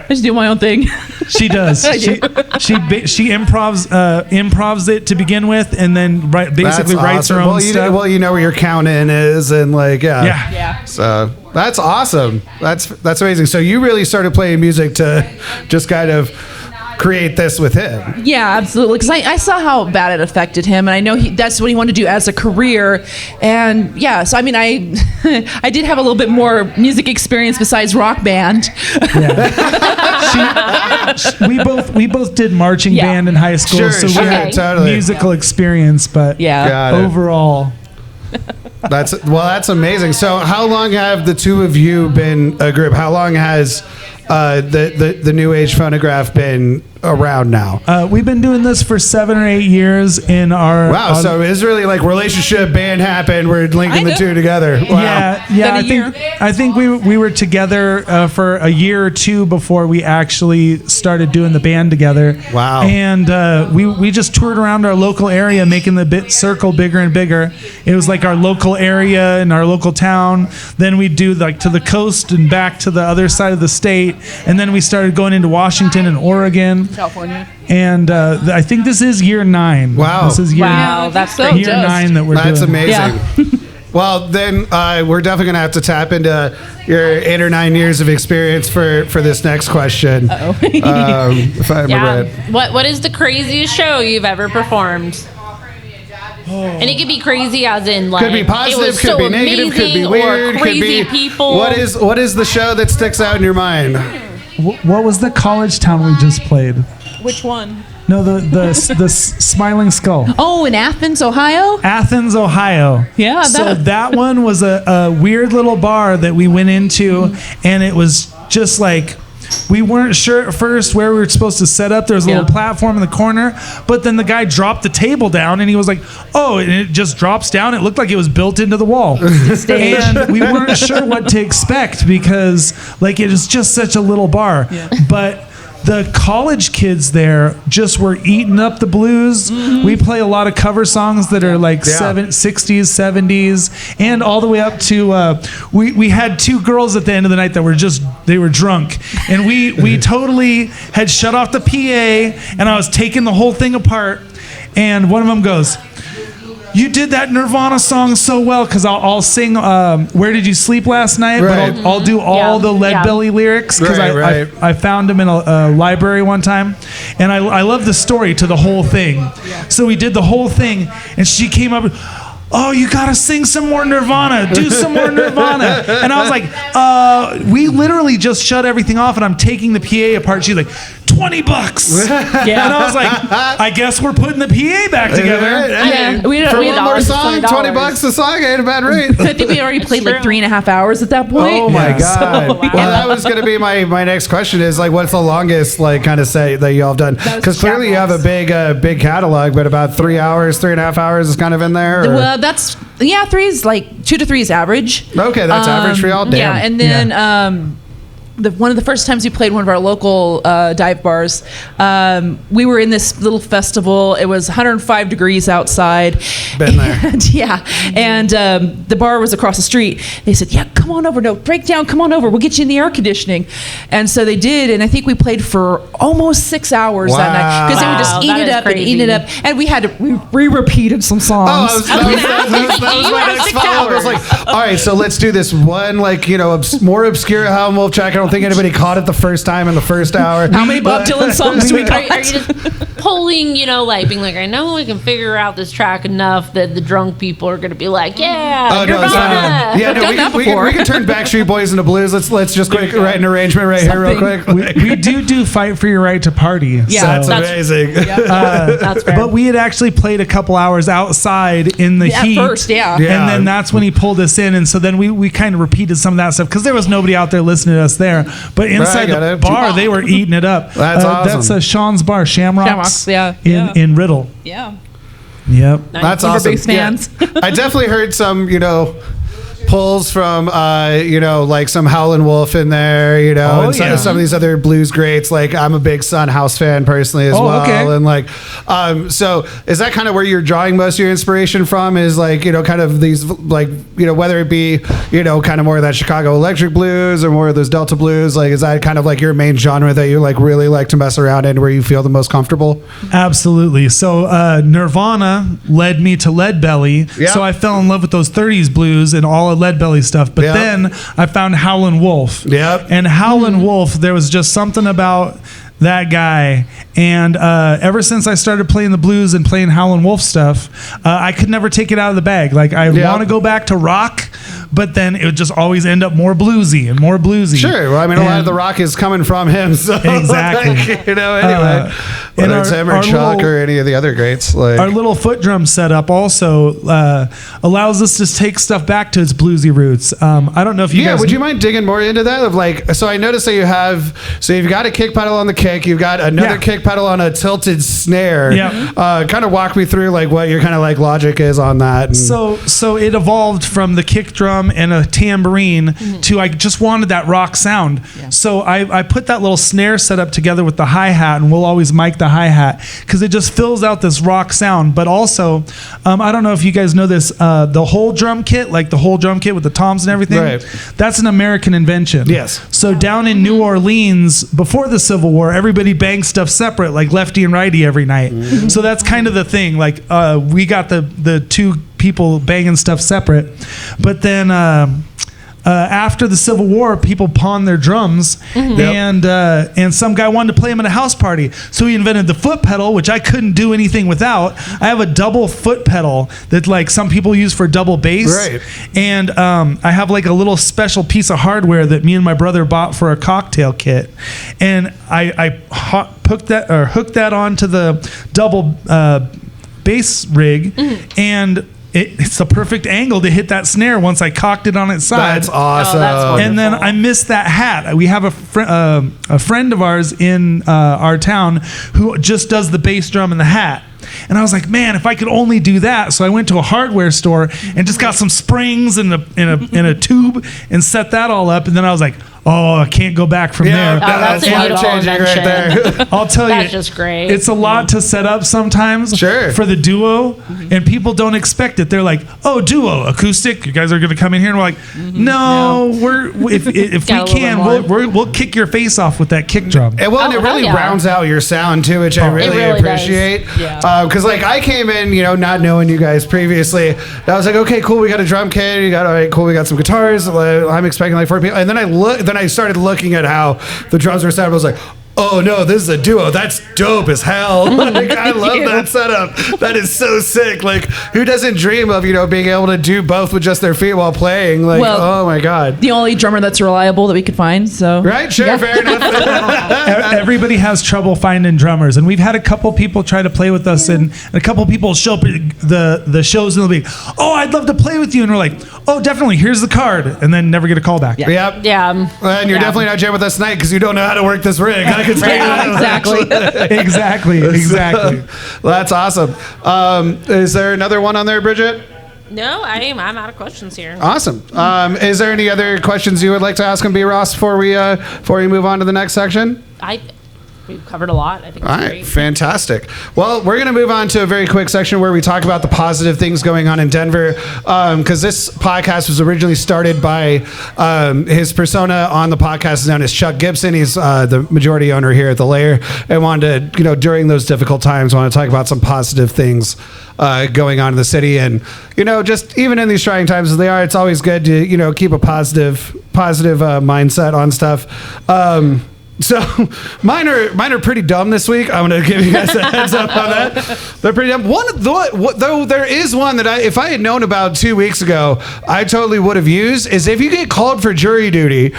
Speaker 6: I just do my own thing.
Speaker 3: She does.
Speaker 6: I
Speaker 3: She
Speaker 6: do.
Speaker 3: she improvs it to begin with, and then basically writes her own stuff.
Speaker 2: Well, you know where your count in is, and
Speaker 3: Yeah.
Speaker 6: Yeah.
Speaker 2: So that's awesome. That's amazing. So you really started playing music to just kind of create this with him.
Speaker 6: Yeah, absolutely. Because I saw how bad it affected him, and I know that's what he wanted to do as a career. And yeah, so I mean, I I did have a little bit more music experience besides rock band.
Speaker 3: We both did marching
Speaker 6: Yeah.
Speaker 3: band in high school,
Speaker 2: Sure,
Speaker 3: so
Speaker 2: sure,
Speaker 3: we had
Speaker 2: totally.
Speaker 3: musical experience. But
Speaker 6: Yeah.
Speaker 2: Got it.
Speaker 3: overall,
Speaker 2: That's amazing. So how long have the two of you been a group? How long has the new Age Phonograph been around now?
Speaker 3: We've been doing this for 7 or 8 years in our.
Speaker 2: Wow, so it's really like relationship band happened. We're linking the two together. Wow.
Speaker 3: Yeah. I think we were together for a year or two before we actually started doing the band together.
Speaker 2: Wow.
Speaker 3: And we just toured around our local area, making the circle bigger and bigger. It was like our local area and our local town. Then we'd do like to the coast and back to the other side of the state. And then we started going into Washington and Oregon.
Speaker 6: California.
Speaker 3: And I think this is year 9.
Speaker 2: Wow.
Speaker 3: This is year,
Speaker 7: that's
Speaker 6: so
Speaker 3: year 9 that we're doing.
Speaker 2: That's amazing.
Speaker 6: Yeah.
Speaker 2: Well, then we're definitely going to have to tap into your 8 or 9 years of experience for this next question. If I remember right.
Speaker 7: What is the craziest show you've ever performed? And it could be crazy as in like
Speaker 2: Could be positive,
Speaker 7: it was
Speaker 2: could
Speaker 7: so
Speaker 2: be negative, could be
Speaker 7: amazing,
Speaker 2: weird,
Speaker 7: or crazy
Speaker 2: could be
Speaker 7: people.
Speaker 2: What is the show that sticks out in your mind?
Speaker 3: What was the college town we just played?
Speaker 6: Which one?
Speaker 3: No, the Smiling Skull.
Speaker 6: Oh, in Athens, Ohio?
Speaker 3: Athens, Ohio.
Speaker 6: Yeah,
Speaker 3: So that one was a weird little bar that we went into, and it was just like, we weren't sure at first where we were supposed to set up. There was a little platform in the corner, but then the guy dropped the table down, and he was like, oh, and it just drops down. It looked like it was built into the wall. And we weren't sure what to expect because like it is just such a little bar. Yeah. But the college kids there just were eating up the blues. Mm-hmm. We play a lot of cover songs that are like 60s, 70s, and all the way up to we had 2 girls at the end of the night that were they were drunk, and we totally had shut off the PA, and I was taking the whole thing apart, and one of them goes, you did that Nirvana song so well, because I'll sing Where Did You Sleep Last Night,
Speaker 2: right.
Speaker 3: but I'll do all the Lead Belly lyrics, because I found them in a library one time, and I love the story to the whole thing. So we did the whole thing, and she came up, oh, you gotta sing some more Nirvana, do some more Nirvana. And I was like, we literally just shut everything off, and I'm taking the PA apart. She's like, $20. Yeah. And I was like, I guess we're putting the PA back together.
Speaker 6: Yeah. We
Speaker 2: For
Speaker 6: had
Speaker 2: one more song, $20 a song ain't a bad rate.
Speaker 6: I think we already played like 3.5 hours at that point.
Speaker 2: Oh my God.
Speaker 6: So,
Speaker 2: Well, that was going to be my next question is like, what's the longest like kind of set that y'all have done? Because clearly you have a big catalog, but about 3 hours, 3.5 hours is kind of in there. Or?
Speaker 6: Well, that's 3 is like 2 to 3 is average.
Speaker 2: Okay, that's average for y'all. Damn.
Speaker 6: Yeah, and then one of the first times we played one of our local dive bars, we were in this little festival. It was 105 degrees outside.
Speaker 2: Been there.
Speaker 6: And the bar was across the street. They said, yeah, come on over. No, break down. Come on over. We'll get you in the air conditioning. And so they did. And I think we played for almost 6 hours that night. Because they would just eat it up and eat it up. And we repeated some songs.
Speaker 2: Oh, that was my next follow-up. I was like, all right, so let's do this one, like, more obscure Howlin' Wolf track. I don't think anybody caught it the first time in the first hour.
Speaker 6: How many Bob Dylan songs do we got?
Speaker 7: Are you just polling, like being like, I know we can figure out this track enough that the drunk people are going to be like, yeah,
Speaker 2: oh, no, it's fine. Yeah, no, we can turn Backstreet Boys into blues. Let's just write an arrangement here real quick.
Speaker 3: We do fight for your right to party.
Speaker 6: Yeah,
Speaker 2: so. That's amazing.
Speaker 7: That's fair.
Speaker 3: But we had actually played a couple hours outside in the heat.
Speaker 6: At first, yeah.
Speaker 3: And then that's when he pulled us in, and so then we kind of repeated some of that stuff because there was nobody out there listening to us there. But inside the bar, they were eating it up.
Speaker 2: That's awesome.
Speaker 3: That's Sean's bar, Shamrocks. In Riddle.
Speaker 6: Yeah.
Speaker 3: Yep.
Speaker 2: That's
Speaker 6: We were
Speaker 2: awesome.
Speaker 6: big fans.
Speaker 2: Yeah. I definitely heard some, pulls from, like some Howlin' Wolf in there, and some of these other blues greats. Like I'm a big Son House fan personally as well.
Speaker 3: Okay.
Speaker 2: And like, so is that kind of where you're drawing most of your inspiration from is like, kind of these like, whether it be, kind of more of that Chicago electric blues or more of those Delta blues, like, is that kind of like your main genre that you like really like to mess around in where you feel the most comfortable?
Speaker 3: Absolutely. So Nirvana led me to Lead Belly.
Speaker 2: Yep.
Speaker 3: So I fell in love with those 30s blues and all of Lead Belly stuff. But then I found Howlin' Wolf.
Speaker 2: Yep.
Speaker 3: And Howlin' Wolf, there was just something about that guy. And ever since I started playing the blues and playing Howlin' Wolf stuff, I could never take it out of the bag. Like I want to go back to rock, but then it would just always end up more bluesy and more bluesy.
Speaker 2: Sure. Well, I mean, a lot of the rock is coming from him. So
Speaker 3: Exactly.
Speaker 2: like, anyway. Whether it's him or Chuck or any of the other greats. Like,
Speaker 3: our little foot drum setup also allows us to take stuff back to its bluesy roots. I don't know if you guys...
Speaker 2: would you mind digging more into that? Of like, so I noticed that you've got a kick pedal on the kick, you've got another kick pedal on a tilted snare.
Speaker 3: Yeah.
Speaker 2: Kind of walk me through like what your kind of like logic is on that. And
Speaker 3: So it evolved from the kick drum and a tambourine to I just wanted that rock sound. Yeah. So I put that little snare setup together with the hi-hat, and we'll always mic the hi-hat because it just fills out this rock sound. But also, I don't know if you guys know this, the whole drum kit, like the whole drum kit with the toms and everything, that's an American invention.
Speaker 2: Yes.
Speaker 3: So down in New Orleans, before the Civil War, everybody banged stuff separate, like lefty and righty every night. So that's kind of the thing. Like we got the two people banging stuff separate, but then after the Civil War, people pawned their drums, and some guy wanted to play them at a house party, so he invented the foot pedal, which I couldn't do anything without. I have a double foot pedal that like some people use for double bass, and I have like a little special piece of hardware that me and my brother bought for a cocktail kit, and I hooked that onto the double bass rig, and it's the perfect angle to hit that snare once I cocked it on its side.
Speaker 2: That's awesome.
Speaker 7: Oh, that's wonderful.
Speaker 3: And then I missed that hat. We have a friend of ours in our town who just does the bass drum and the hat. And I was like, man, if I could only do that. So I went to a hardware store and just got some springs in a tube and set that all up. And then I was like, oh, I can't go back from there.
Speaker 7: That's a beautiful invention.
Speaker 2: Right there.
Speaker 3: I'll tell you,
Speaker 7: That's just great.
Speaker 3: it's a lot to set up sometimes for the duo, and people don't expect it. They're like, oh, duo, acoustic, you guys are going to come in here? And we're like, no, if we can, we'll kick your face off with that kick drum.
Speaker 2: And well, and it really rounds out your sound too, which I really appreciate. Because like I came in, not knowing you guys previously. And I was like, okay, cool, we got a drum kit. We got some guitars. I'm expecting like 4 people. And then I started looking at how the drums were set up. I was like, oh no, this is a duo. That's dope as hell. Like, I love that setup. That is so sick. Like, who doesn't dream of, being able to do both with just their feet while playing? Like, oh my God.
Speaker 6: The only drummer that's reliable that we could find. So
Speaker 2: right, sure, fair enough.
Speaker 3: Everybody has trouble finding drummers, and we've had a couple people try to play with us, and a couple people show up at the shows and they'll be, oh, I'd love to play with you, and we're like, oh, definitely, here's the card, and then never get a call back.
Speaker 2: Yep. And you're definitely not jamming with us tonight because you don't know how to work this rig. I can tell you that.
Speaker 3: Exactly.
Speaker 2: That's awesome. Is there another one on there, Bridget?
Speaker 7: No, I'm out of questions here.
Speaker 2: Awesome. Is there any other questions you would like to ask him, B. Ross, before we move on to the next section?
Speaker 7: We've covered a lot. I think
Speaker 2: All
Speaker 7: it's
Speaker 2: right,
Speaker 7: great.
Speaker 2: fantastic. Well, we're going to move on to a very quick section where we talk about the positive things going on in Denver, because this podcast was originally started by his persona on the podcast is known as Chuck Gibson. He's the majority owner here at the Lair, and wanted to, during those difficult times, want to talk about some positive things going on in the city. And, just even in these trying times as they are, it's always good to, keep a positive mindset on stuff. So mine are pretty dumb this week. I'm going to give you guys a heads up on that. They're pretty dumb. Though there is one that if I had known about 2 weeks ago, I totally would have used, is if you get called for jury duty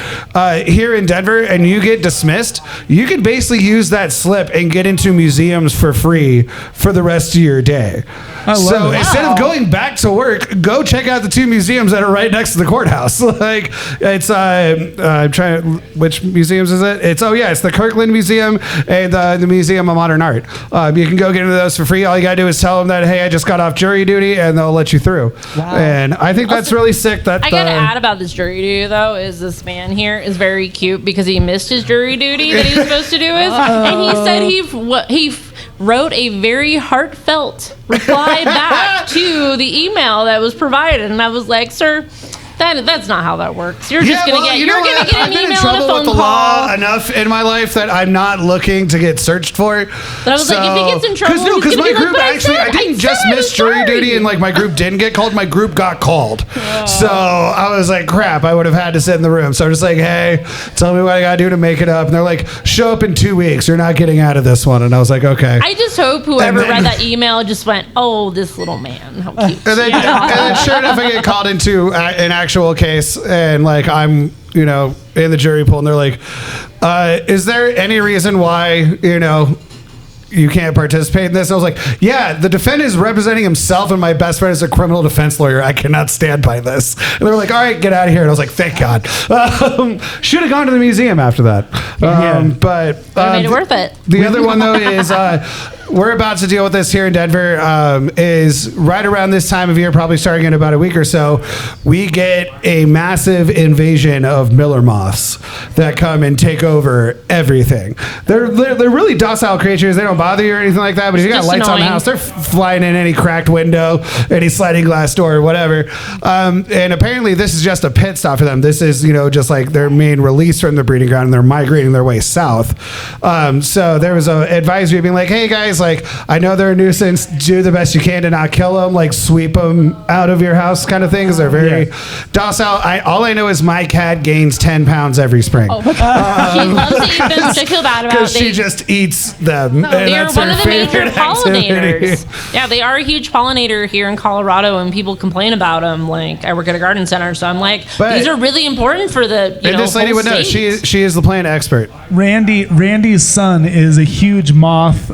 Speaker 2: here in Denver and you get dismissed, you can basically use that slip and get into museums for free for the rest of your day. So instead of going back to work, go check out the 2 museums that are right next to the courthouse. Like it's I'm trying. Which museums is it? It's the Kirkland Museum and the Museum of Modern Art. You can go get into those for free. All you gotta do is tell them that, hey, I just got off jury duty, and they'll let you through. Wow. And I think that's really sick. That
Speaker 7: I gotta add about this jury duty though is this man here is very cute because he missed his jury duty that he was supposed to do and he said he wrote a very heartfelt reply back to the email that was provided, and I was like, sir, that's not how that works. You're just gonna get an email and a phone
Speaker 2: I've been in trouble with the law enough in my life that I'm not looking to get searched for it.
Speaker 7: But I was like, if he gets in trouble,
Speaker 2: because my group I didn't just miss jury duty, and like my group didn't get called. My group got called. So I was like, crap, I would have had to sit in the room. So I'm just like, hey, tell me what I gotta do to make it up. And they're like, show up in 2 weeks. You're not getting out of this one. And I was like, okay.
Speaker 7: I just hope whoever read that email just went, oh, this little man, how cute.
Speaker 2: And then sure enough, I get called into an actual case, and like I'm, you know, in the jury pool, and they're like, is there any reason why, you know, you can't participate in this? And I was like, yeah, the defendant is representing himself, and my best friend is a criminal defense lawyer. I cannot stand by this. And they were like, all right, get out of here. And I was like, thank God. Should have gone to the museum after that. But
Speaker 7: made it worth it.
Speaker 2: The other one, though, is we're about to deal with this here in Denver. Is right around this time of year, probably starting in about a week or so, we get a massive invasion of Miller moths that come and take over everything. They're really docile creatures. They don't bother you or anything like that, but if you got
Speaker 7: Just
Speaker 2: lights on the
Speaker 7: annoying.
Speaker 2: house, they're flying in any cracked window, any sliding glass door, or whatever. And apparently this is just a pit stop for them. This is, you know, just like their main release from the breeding ground, and they're migrating their way south. So there was an advisory being like, hey guys, like, I know they're a nuisance, do the best you can to not kill them, like sweep them out of your house kind of thing, because they're very docile. All I know is my cat gains 10 pounds every spring.
Speaker 7: She loves to eat them, which I feel bad about.
Speaker 2: Because she just eats them.
Speaker 7: They are
Speaker 2: that's
Speaker 7: one
Speaker 2: her
Speaker 7: of the major
Speaker 2: favorite activity.
Speaker 7: pollinators. Yeah, they are a huge pollinator here in Colorado, and people complain about them. Like, I work at a garden center, so I'm like,
Speaker 2: But-
Speaker 7: these are really important for the
Speaker 2: And this lady
Speaker 7: whole
Speaker 2: would know.
Speaker 7: state.
Speaker 2: She is the plant expert.
Speaker 3: Randy's son is a huge moth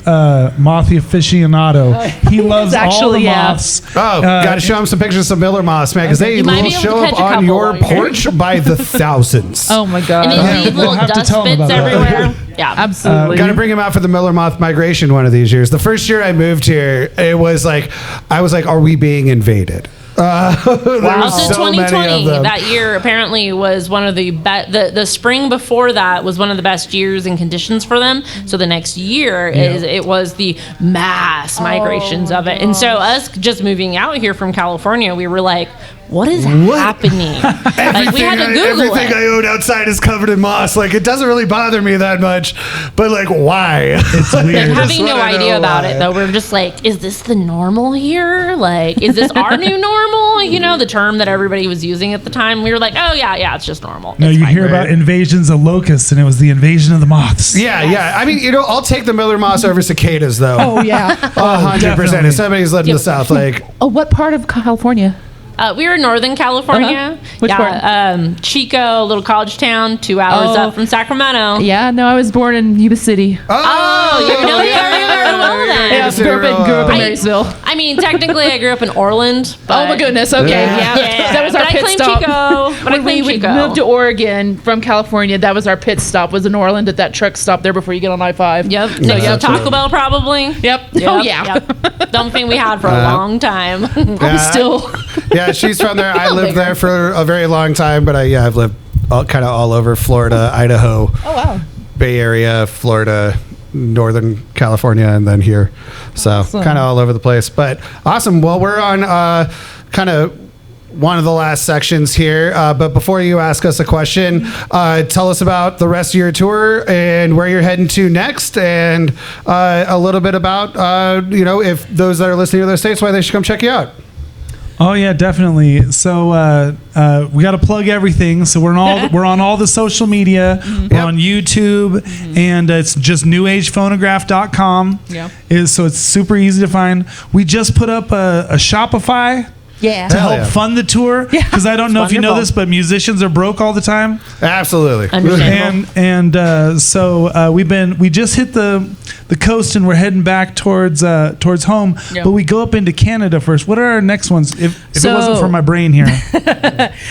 Speaker 3: aficionado. He loves all the
Speaker 6: actually, yeah.
Speaker 3: moths.
Speaker 2: Oh, got to show him some pictures of Miller moths, man, because they
Speaker 7: You might
Speaker 2: will
Speaker 7: be able to
Speaker 2: show
Speaker 7: catch
Speaker 2: up
Speaker 7: a
Speaker 2: on
Speaker 7: couple
Speaker 2: your
Speaker 7: on here.
Speaker 2: porch by the thousands.
Speaker 6: Oh my
Speaker 7: And
Speaker 6: god.
Speaker 7: they leave
Speaker 3: we'll
Speaker 7: little
Speaker 3: have to
Speaker 7: dust
Speaker 3: tell them
Speaker 7: bits
Speaker 3: about that.
Speaker 7: everywhere. Yeah,
Speaker 6: Absolutely.
Speaker 2: Got to bring him out for the Miller moth migration one of these years. The first year I moved here, it was like, I was like, are we being invaded? There were
Speaker 7: Also,
Speaker 2: so many of
Speaker 7: 2020
Speaker 2: them.
Speaker 7: that year apparently was one of the the spring before that was one of the best years and conditions for them. So the next year it was the mass migrations of it, and so us just moving out here from California, we were like, what is happening? Like, we had to Google
Speaker 2: everything
Speaker 7: it.
Speaker 2: I own outside is covered in moss. Like, it doesn't really bother me that much, but like, why?
Speaker 3: It's weird.
Speaker 7: And having
Speaker 2: just
Speaker 7: no
Speaker 2: wanna
Speaker 7: idea
Speaker 2: know
Speaker 7: about
Speaker 2: why.
Speaker 7: it, though, we're just like, is this the normal here? Like, is this our new normal? You know, the term that everybody was using at the time. We were like, oh, yeah, it's just normal.
Speaker 3: No,
Speaker 7: It's
Speaker 3: you
Speaker 7: fine.
Speaker 3: hear about invasions of locusts, and it was the invasion of the moths.
Speaker 2: Yeah. I mean, you know, I'll take the Miller moss over cicadas, though.
Speaker 6: Oh yeah.
Speaker 2: 100%.
Speaker 3: definitely.
Speaker 2: If somebody's lived in the South, like,
Speaker 6: Oh, what part of California?
Speaker 7: We were in Northern California.
Speaker 6: Which part?
Speaker 7: Chico, a little college town, 2 hours
Speaker 6: Oh.
Speaker 7: up from Sacramento.
Speaker 6: Yeah, no, I was born in Yuba City.
Speaker 7: Oh, you know you very well then.
Speaker 6: Yeah, grew up in Marysville.
Speaker 7: I mean, technically, I grew up in Orland.
Speaker 6: Oh my goodness. Okay, yeah. That was our
Speaker 7: But I
Speaker 6: pit
Speaker 7: claim
Speaker 6: stop.
Speaker 7: Chico. But I
Speaker 6: When we
Speaker 7: claim
Speaker 6: would
Speaker 7: Chico.
Speaker 6: move to Oregon from California, that was our pit stop. Was in Orland at that truck stop there before you get on I-5.
Speaker 7: Yep. Next to Taco Bell, probably.
Speaker 6: Yep. Oh yeah.
Speaker 7: Yep. Dumb thing we had for a long time.
Speaker 6: Still.
Speaker 2: yeah, she's from there. I lived there for a very long time, but I've lived kind of all over Florida, Idaho,
Speaker 6: Oh wow.
Speaker 2: Bay Area, Florida, Northern California, and then here. So
Speaker 6: Awesome.
Speaker 2: kind of all over the place. But awesome. Well, we're on kind of one of the last sections here. But before you ask us a question, tell us about the rest of your tour and where you're heading to next, and a little bit about, you know, if those that are listening to those states, why they should come check you out.
Speaker 3: Oh yeah, definitely. So we got to plug everything. So we're on all the social media. We're on YouTube, and it's just newagephonograph.com.
Speaker 6: Yeah.
Speaker 3: So it's super easy to find. We just put up a Shopify
Speaker 6: Yeah.
Speaker 3: to
Speaker 2: Hell
Speaker 3: help
Speaker 2: yeah.
Speaker 3: fund the tour, because I don't know if you know this, but musicians are broke all the time.
Speaker 2: Absolutely.
Speaker 7: Understandable.
Speaker 3: So we just hit the coast, and we're heading back towards home.
Speaker 6: Yeah.
Speaker 3: But we go up into Canada first. What are our next ones? If it wasn't
Speaker 6: So-
Speaker 3: for my brain here.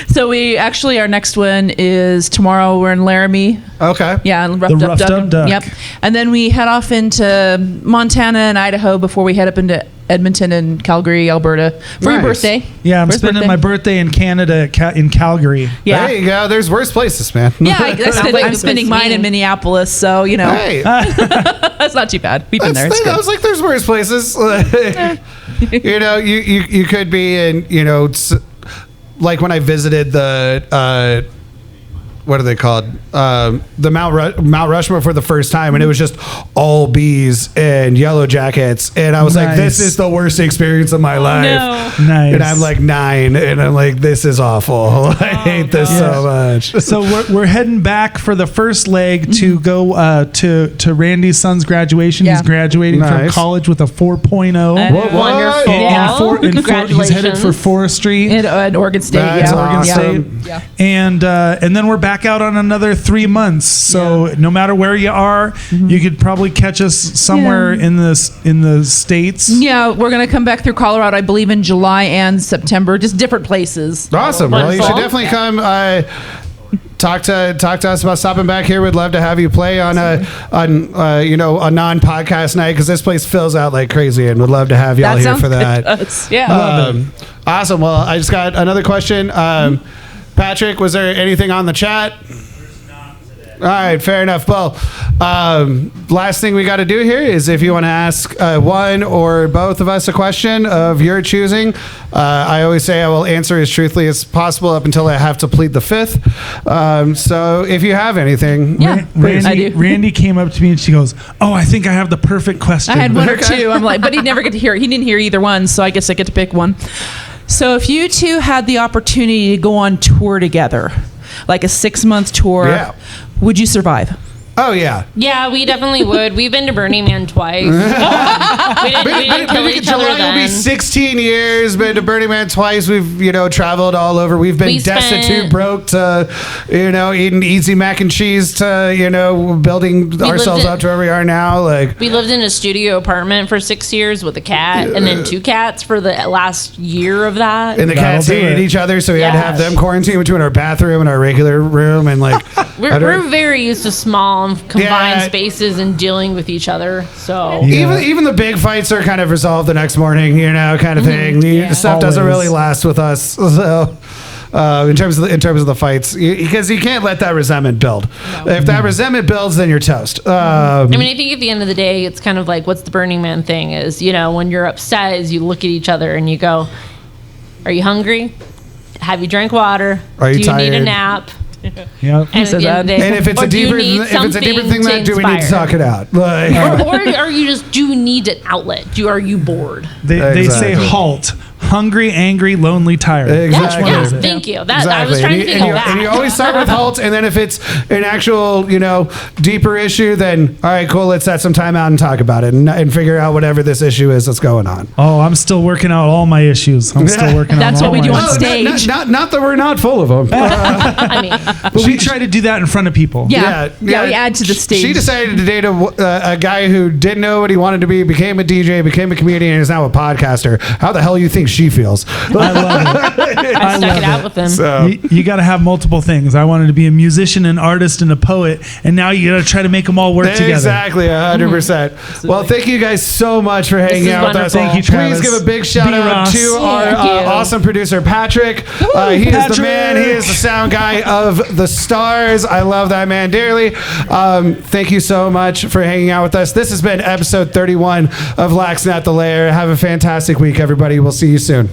Speaker 6: So we actually, our next one is tomorrow. We're in Laramie.
Speaker 2: Okay.
Speaker 6: Yeah, and
Speaker 3: The Roughed Up Duck.
Speaker 6: Yep. And then we head off into Montana and Idaho before we head up into Edmonton and Calgary, Alberta for your
Speaker 2: Nice.
Speaker 6: birthday.
Speaker 3: Yeah, I'm
Speaker 6: First
Speaker 3: spending
Speaker 6: birthday.
Speaker 3: my birthday in Canada, in Calgary.
Speaker 6: Yeah.
Speaker 2: There you go. There's worse places, man.
Speaker 6: Yeah, I'm spending mine in
Speaker 7: mean.
Speaker 6: Minneapolis, so you know
Speaker 2: Hey,
Speaker 6: that's not too bad. We've been there. It's
Speaker 2: I
Speaker 6: good.
Speaker 2: was like, there's worse places. You know, you could be in, you know, like when I visited the what are they called? The Mount Rushmore for the first time, and it was just all bees and yellow jackets, and I was like, this is the worst experience of my life.
Speaker 7: No.
Speaker 3: Nice.
Speaker 2: And I'm like 9, and I'm like, this is awful. I hate this so much.
Speaker 3: So we're heading back for the first leg to go to Randy's son's graduation.
Speaker 6: Yeah.
Speaker 3: He's graduating from
Speaker 2: Nice.
Speaker 3: college with a 4.0.
Speaker 2: What?
Speaker 7: Wonderful.
Speaker 3: He's headed for forestry.
Speaker 6: In Oregon State.
Speaker 2: That's
Speaker 6: yeah.
Speaker 2: awesome.
Speaker 6: Yeah.
Speaker 3: And then we're back out on another 3 months. So no matter where you are, you could probably catch us somewhere in the States.
Speaker 6: Yeah, we're gonna come back through Colorado, I believe, in July and September, just different places.
Speaker 2: Awesome. Well, you should
Speaker 7: Wonderful.
Speaker 2: definitely come. Talk to us about stopping back here. We'd love to have you play on a non-podcast night, because this place fills out like crazy, and would love to have y'all
Speaker 6: That
Speaker 2: here
Speaker 6: sounds
Speaker 2: for
Speaker 6: good
Speaker 2: that.
Speaker 6: to us. Yeah.
Speaker 2: Awesome. Well, I just got another question. Patrick, was there anything on the chat? All right, fair enough. Well, last thing we got to do here is, if you want to ask one or both of us a question of your choosing, I always say I will answer as truthfully as possible up until I have to plead the fifth. So if you have anything,
Speaker 6: Yeah. I do.
Speaker 3: Randy came up to me and she goes, "Oh, I think I have the perfect question."
Speaker 6: I had one or two. I'm like, but he'd never get to hear it. He didn't hear either one, so I guess I get to pick one. So if you two had the opportunity to go on tour together, like a 6-month tour,
Speaker 2: Yeah.
Speaker 6: would you survive?
Speaker 2: oh yeah.
Speaker 7: Yeah, we definitely would. We've been to Burning Man twice. we didn't kill each other
Speaker 2: July will be
Speaker 7: then.
Speaker 2: 16 years. Been to Burning Man twice. We've traveled all over. We've been
Speaker 7: We
Speaker 2: destitute,
Speaker 7: spent-
Speaker 2: broke, to eating easy mac and cheese, to building ourselves
Speaker 7: lived
Speaker 2: up to where we are now. Like,
Speaker 7: We lived in a studio apartment for 6 years with a cat, and then 2 cats for the last year of that.
Speaker 2: and the
Speaker 3: That'll
Speaker 2: cats
Speaker 3: do
Speaker 2: hated
Speaker 3: it.
Speaker 2: each other, so we had to have
Speaker 7: Yes.
Speaker 2: them quarantine between our bathroom and our regular room, and like
Speaker 7: We're very used to small and confined
Speaker 2: Yeah.
Speaker 7: spaces and dealing with each other. So
Speaker 3: Yeah.
Speaker 2: even the big fights are kind of resolved the next morning, kind of thing. The stuff doesn't
Speaker 3: Always.
Speaker 2: really last with us. So in terms of the fights, because you can't let that resentment build. If that resentment builds, then you're toast.
Speaker 7: I mean, I think at the end of the day, it's kind of like what's the Burning Man thing is, when you're upset, is you look at each other and you go, "Are you hungry? Have you drank water?
Speaker 2: Are you
Speaker 7: Do you need a
Speaker 2: tired?
Speaker 7: nap?"
Speaker 3: Yep.
Speaker 7: And,
Speaker 6: said
Speaker 7: at the end of the
Speaker 6: that?
Speaker 7: day-
Speaker 2: And if it's
Speaker 7: or
Speaker 2: a
Speaker 7: do you
Speaker 2: deeper
Speaker 7: need
Speaker 2: than
Speaker 7: something
Speaker 2: that, do we need to
Speaker 7: inspire?
Speaker 2: talk it out? Like,
Speaker 7: or are you just, do you need an outlet? Are you bored?
Speaker 3: They say
Speaker 2: Exactly.
Speaker 3: halt. Hungry, angry, lonely, tired.
Speaker 2: Exactly.
Speaker 3: Which one is
Speaker 7: Yeah,
Speaker 3: it?
Speaker 7: thank you. I was trying to think
Speaker 2: and
Speaker 7: of that.
Speaker 2: And you always start with halt, and then if it's an actual, deeper issue, then all right, cool. Let's set some time out and talk about it, and figure out whatever this issue is that's going on.
Speaker 3: Oh, I'm still working out all my issues. I'm still working
Speaker 6: That's
Speaker 3: on
Speaker 6: what
Speaker 3: all
Speaker 6: we do
Speaker 3: my
Speaker 6: on
Speaker 3: issues.
Speaker 6: stage.
Speaker 2: Not that we're not full of them.
Speaker 7: I mean,
Speaker 3: But we try to do that in front of people.
Speaker 6: Yeah. We add to the stage.
Speaker 2: She decided to date a guy who didn't know what he wanted to be, became a DJ, became a comedian, and is now a podcaster. How the hell do you think she feels?
Speaker 3: I love it.
Speaker 7: I stuck
Speaker 3: love
Speaker 7: it out
Speaker 3: it.
Speaker 7: with them.
Speaker 2: So,
Speaker 3: You got to have multiple things. I wanted to be a musician, an artist, and a poet, and now you got to try to make them all work together.
Speaker 2: exactly, 100%. Well, thank you guys so much for hanging
Speaker 7: is
Speaker 2: out with us.
Speaker 7: wonderful.
Speaker 3: Thank you, Travis.
Speaker 2: Please give a big shout out
Speaker 3: B-Ross.
Speaker 2: to our
Speaker 7: Thank you.
Speaker 2: awesome producer, Patrick. He is the
Speaker 3: Patrick.
Speaker 2: man. He is the sound guy of the stars. I love that man dearly. Thank you so much for hanging out with us. This has been episode 31 of Laxin at the Lair. Have a fantastic week, everybody. We'll see you soon.